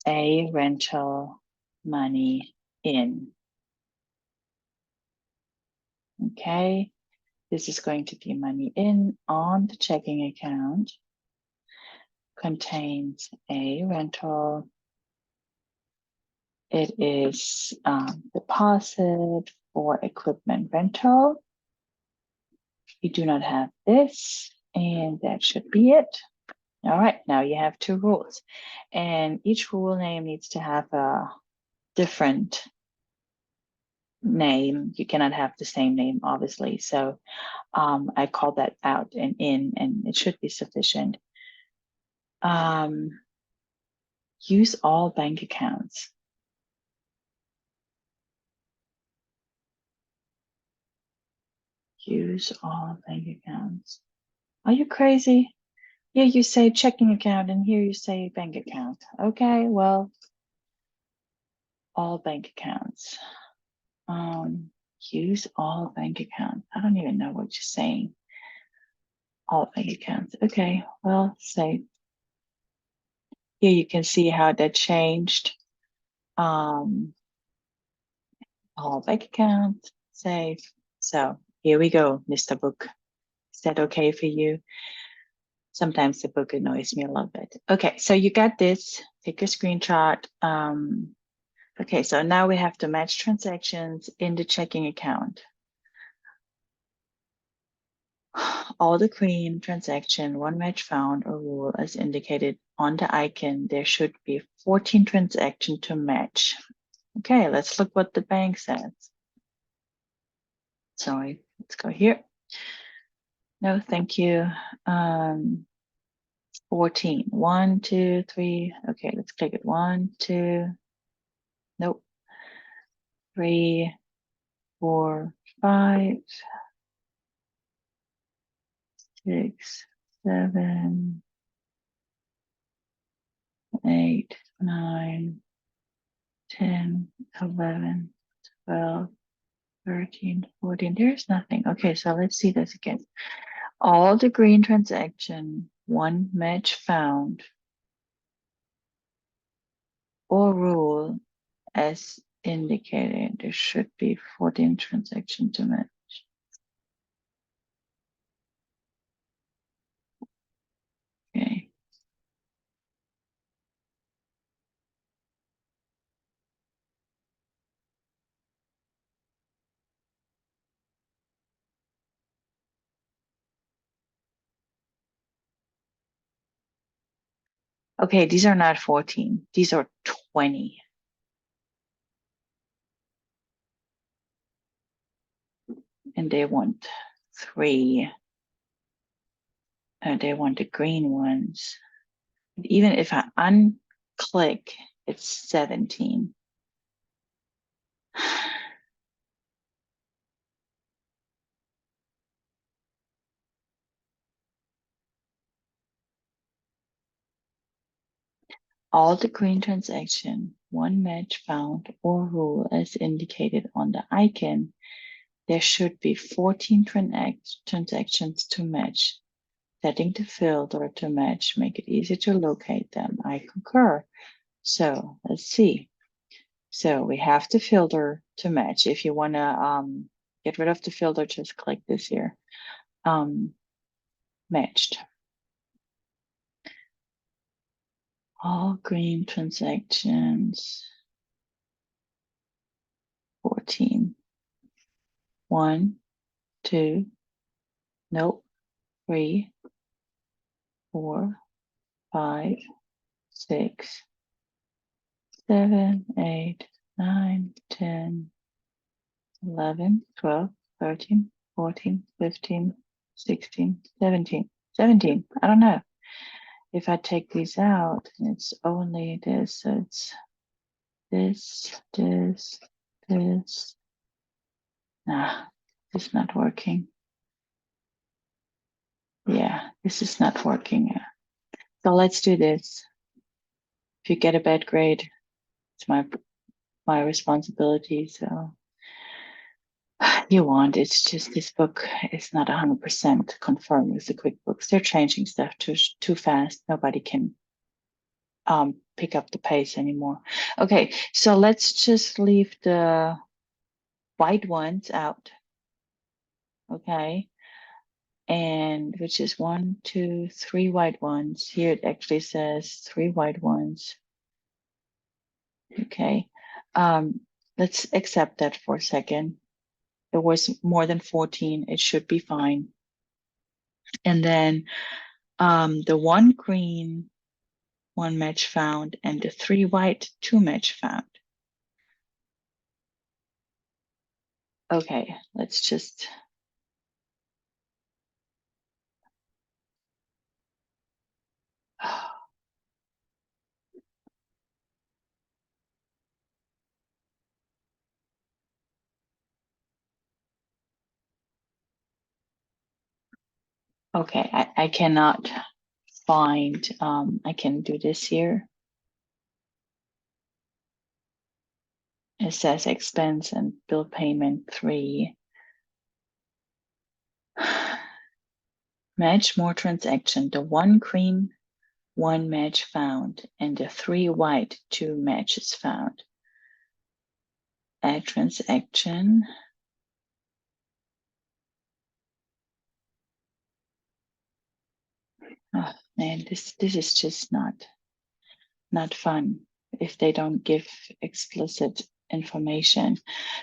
a rental money in. Okay. This is going to be money in on the checking account. Contains a rental. It is deposit for equipment rental. You do not have this, and that should be it. All right, now you have two rules, and each rule name needs to have a different name. You cannot have the same name, obviously. So I called that out and in, and it should be sufficient. Use all bank accounts. use all bank accounts. Are you crazy? Here you say checking account and here you say bank account. Okay, well, all bank accounts. Use all bank accounts. I don't even know what you're saying. All bank accounts. Okay, well, say here you can see how that changed. All bank accounts, save. So here we go, Mr. Book. Is that okay for you? Sometimes the book annoys me a little bit. Okay, so you got this. Take a screenshot. Okay, so now we have to match transactions in the checking account. All the green transaction, one match found or rule as indicated on the icon. There should be 14 transactions to match. Okay, let's look what the bank says. Sorry, let's go here. No, thank you. 14. 1, 2, 3. Okay, let's click it. 1, 2. Nope. 3, 4, 5, 6, 7, 8, 9, 10, 11, 12, 13, 14. There's nothing. Okay, so let's see this again. All the green transaction, one match found, or rule as indicated. There should be 14 transactions to match. Okay. Okay, these are not 14. These are 20. And they want 3. They want the green ones. Even if I unclick, it's 17. All the green transaction, one match found or rule as indicated on the icon. There should be 14 transactions to match. Setting the filter to match, make it easy to locate them. I concur. So let's see. So we have to filter to match. If you want to get rid of the filter, just click this here. Matched. All green transactions. 14. 1, 2, nope. 3, 4, 5, 6, 7, 8, 9, 10, 11, 12, 13, 14, 15, 16, 17. 17. I don't know. If I take these out, it's only this. So it's this, this, this. Nah, it's not working. Yeah, this is not working. So let's do this. If you get a bad grade, it's my responsibility. So you want, it's just this book is not 100% confirmed with the QuickBooks. They're changing stuff too fast. Nobody can pick up the pace anymore. Okay, so let's just leave the white ones out. Okay, and which is 1, 2, 3 white ones. Here it actually says 3 white ones. Okay, let's accept that for a second. There was more than 14. It should be fine. And then the 1 green, 1 match found, and the 3 white, 2 match found. Okay, let's just. Okay, I cannot find, I can do this here. It says expense and bill payment 3. Match more transaction. The 1 green, 1 match found, and the 3 white, 2 matches found. Add transaction. Oh man, this is just not fun if they don't give explicit information,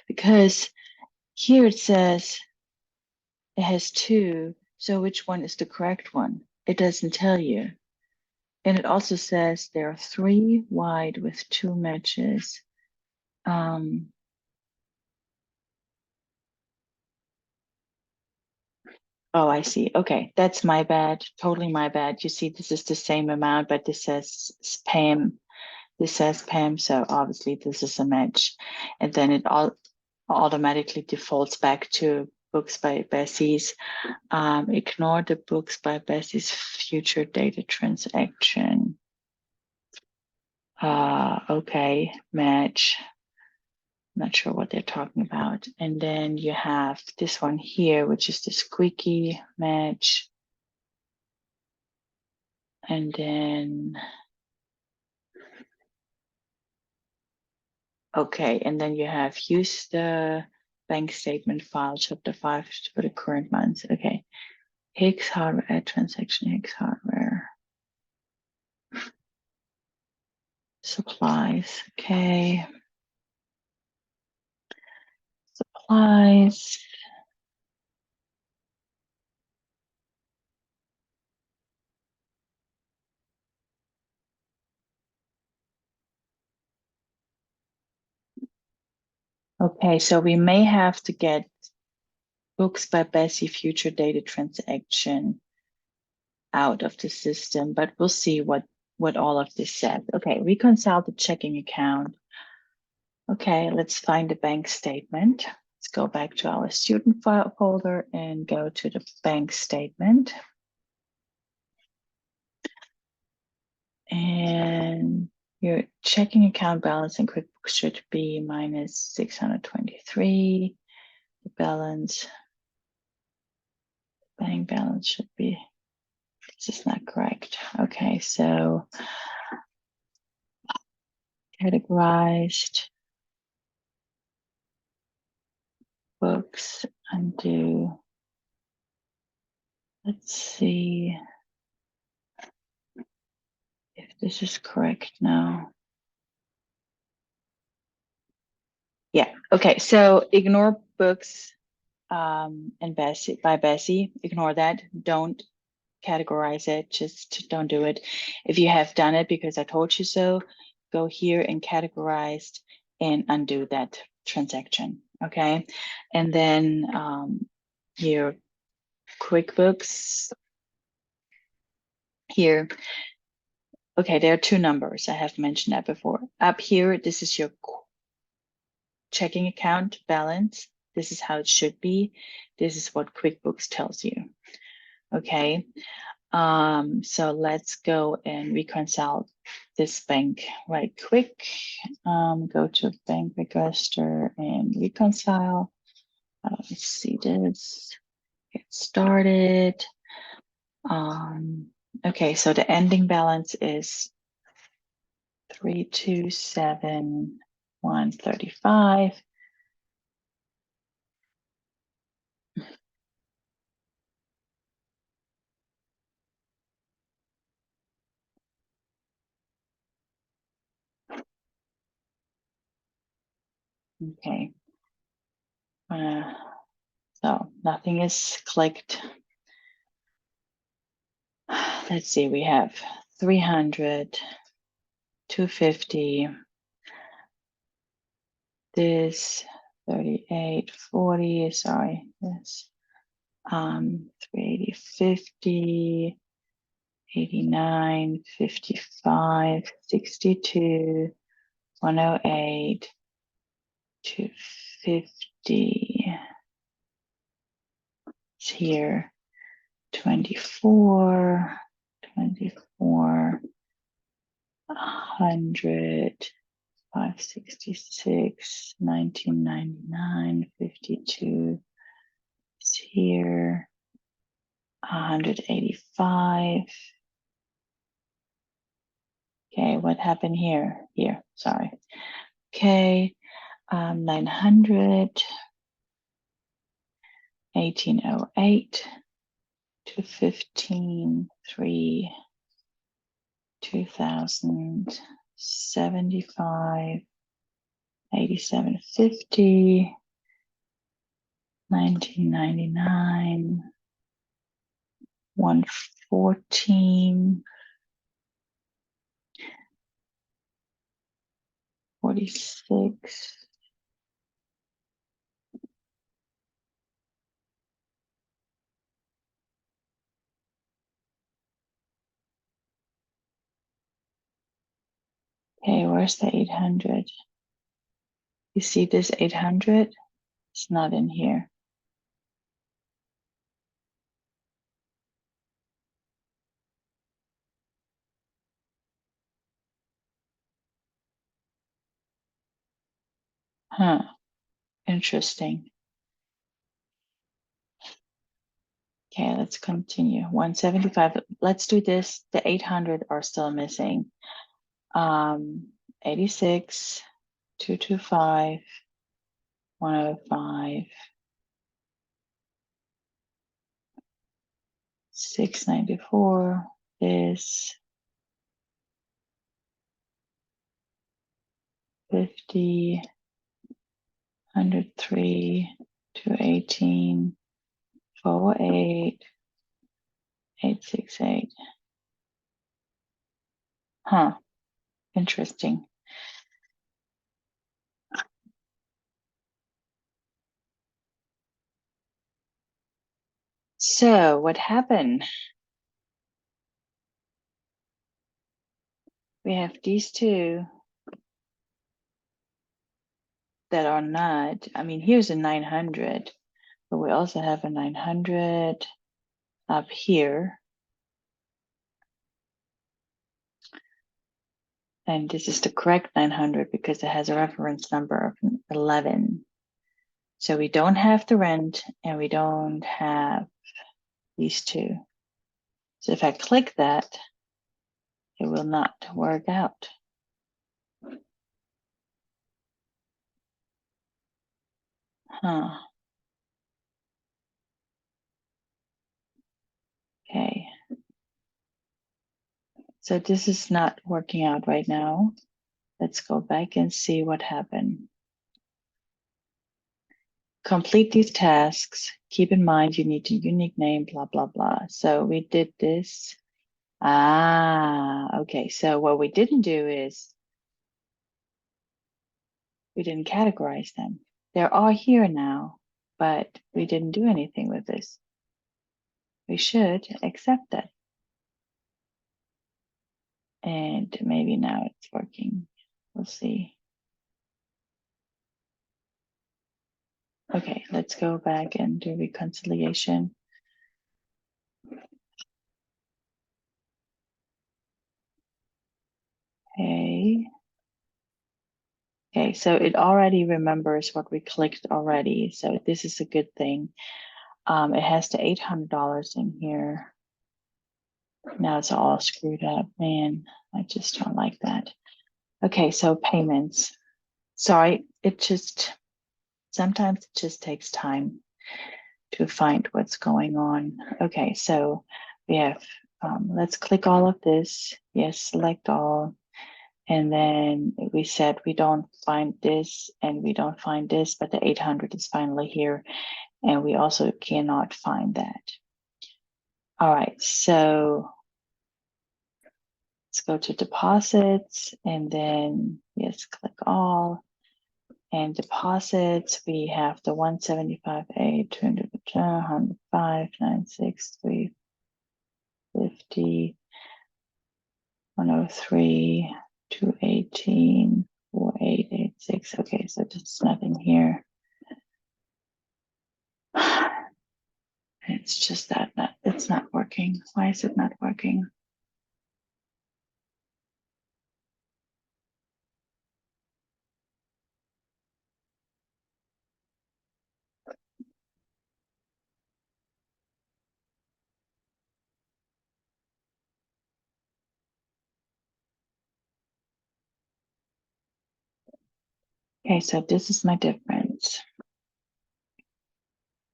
because here it says it has 2, so which one is the correct one? It doesn't tell you. And it also says there are 3 wide with 2 matches. Oh, I see. Okay, that's my bad. Totally my bad. You see, this is the same amount, but this says spam. This says Pam, so obviously this is a match. And then it all automatically defaults back to books by Bessie's. Ignore the books by Bessie's future data transaction. Okay, match. Not sure what they're talking about. And then you have this one here, which is the squeaky match. And then okay, and then you have use the bank statement file, chapter 5 for the current month. Okay. Higgs hardware, add transaction, Higgs hardware. Supplies, okay. Supplies. Okay, so we may have to get books by Bessie future data transaction out of the system, but we'll see what all of this says. Okay, reconcile the checking account. Okay, let's find the bank statement. Let's go back to our student file folder and go to the bank statement. And your checking account balance in QuickBooks should be minus 623. The balance, bank balance should be, this is not correct. Okay, so categorized books, undo. Let's see if this is correct now. Yeah, okay, so ignore books and Bessie by Bessie, ignore that. Don't categorize it, just don't do it. If you have done it because I told you so, go here and categorized and undo that transaction, okay? And then your QuickBooks here, okay, there are 2 numbers. I have mentioned that before. Up here, this is your checking account balance. This is how it should be. This is what QuickBooks tells you, okay? So let's go and reconcile this bank right quick. Go to bank register and reconcile. Let's see this, get started. Okay, so the ending balance is 327,135. Okay. So nothing is clicked. Let's see, we have 300, 250, this 3840, sorry, this 380, 50, 89, 55, 62, 108, 250. It's here. 24, 100, 566, 1999, 52 is here, 185. Okay, what happened here? Here, sorry. Okay, 900, 1808, 215, 3, 2000, 75, 8750, 1999, 114, 46. Okay, where's the 800? You see this 800? It's not in here. Huh, interesting. Okay, let's continue. 175, let's do this. The 800 are still missing. 86, 225, 105, 694, this 50, 103, 218, 408, 868. Huh, interesting. So what happened? We have these two that are not, I mean, here's a 900, but we also have a 900 up here. And this is the correct 900 because it has a reference number of 11. So we don't have the rent and we don't have these two. So if I click that, it will not work out. Huh. Okay. So this is not working out right now. Let's go back and see what happened. Complete these tasks. Keep in mind you need a unique name, blah, blah, blah. So we did this. Okay. So what we didn't do is we didn't categorize them. They're all here now, but we didn't do anything with this. We should accept it. And maybe now it's working. We'll see. Okay, let's go back and do reconciliation. Okay. Okay, so it already remembers what we clicked already. So this is a good thing. It has the $800 in here. Now it's all screwed up. Man, I just don't like that. Okay, so payments. Sorry, sometimes it just takes time to find what's going on. Okay, so we have, let's click all of this. Yes, select all. And then we said we don't find this and we don't find this, but the 800 is finally here. And we also cannot find that. All right, so let's go to deposits and then yes, click all. And deposits, we have the 175A, 200, 105, 96, 350, 103, 218, 4886. Okay, so there's nothing here. It's just that It's not working. Why is it not working? Okay, so this is my difference.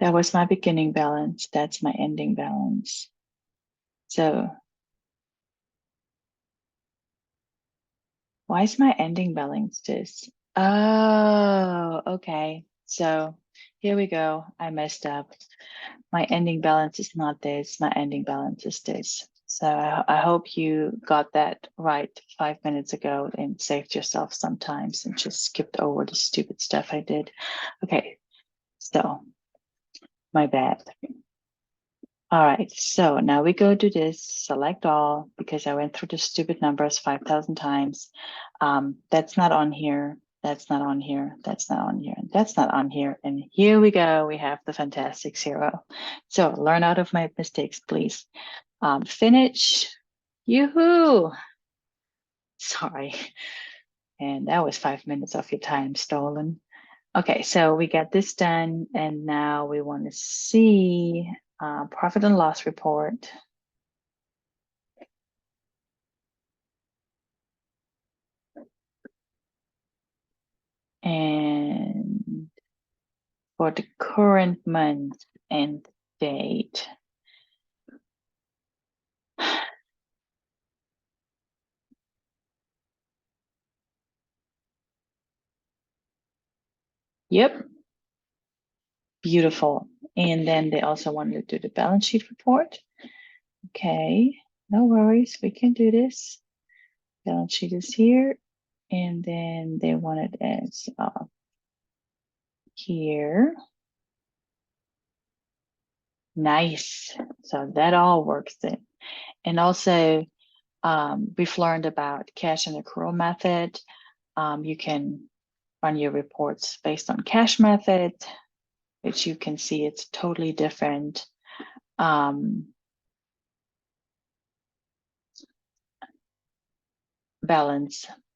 That was my beginning balance. That's my ending balance. So why is my ending balance this? Oh, okay. So here we go. I messed up. My ending balance is not this. My ending balance is this. So I hope you got that right 5 minutes ago and saved yourself some time and just skipped over the stupid stuff I did. Okay, so my bad. All right, so now we go to this select all because I went through the stupid numbers 5,000 times. That's not on here. That's not on here. That's not on here. That's not on here. And here we go. We have the fantastic zero. So learn out of my mistakes, please. Finish. Yoo-hoo. Sorry. And that was 5 minutes of your time stolen. Okay, so we got this done. And now we want to see profit and loss report. And for the current month and date. Yep, beautiful. And then they also wanted to do the balance sheet report. Okay, no worries, we can do this. Balance sheet is here. And then they want it as here. Nice. So that all works in. And also, we've learned about cash and accrual method. You can run your reports based on cash method, which you can see it's totally different. Balance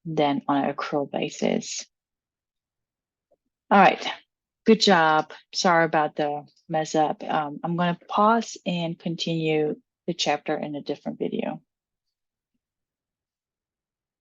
than on an accrual basis. All right, good job. Sorry about the mess up. I'm going to pause and continue the chapter in a different video.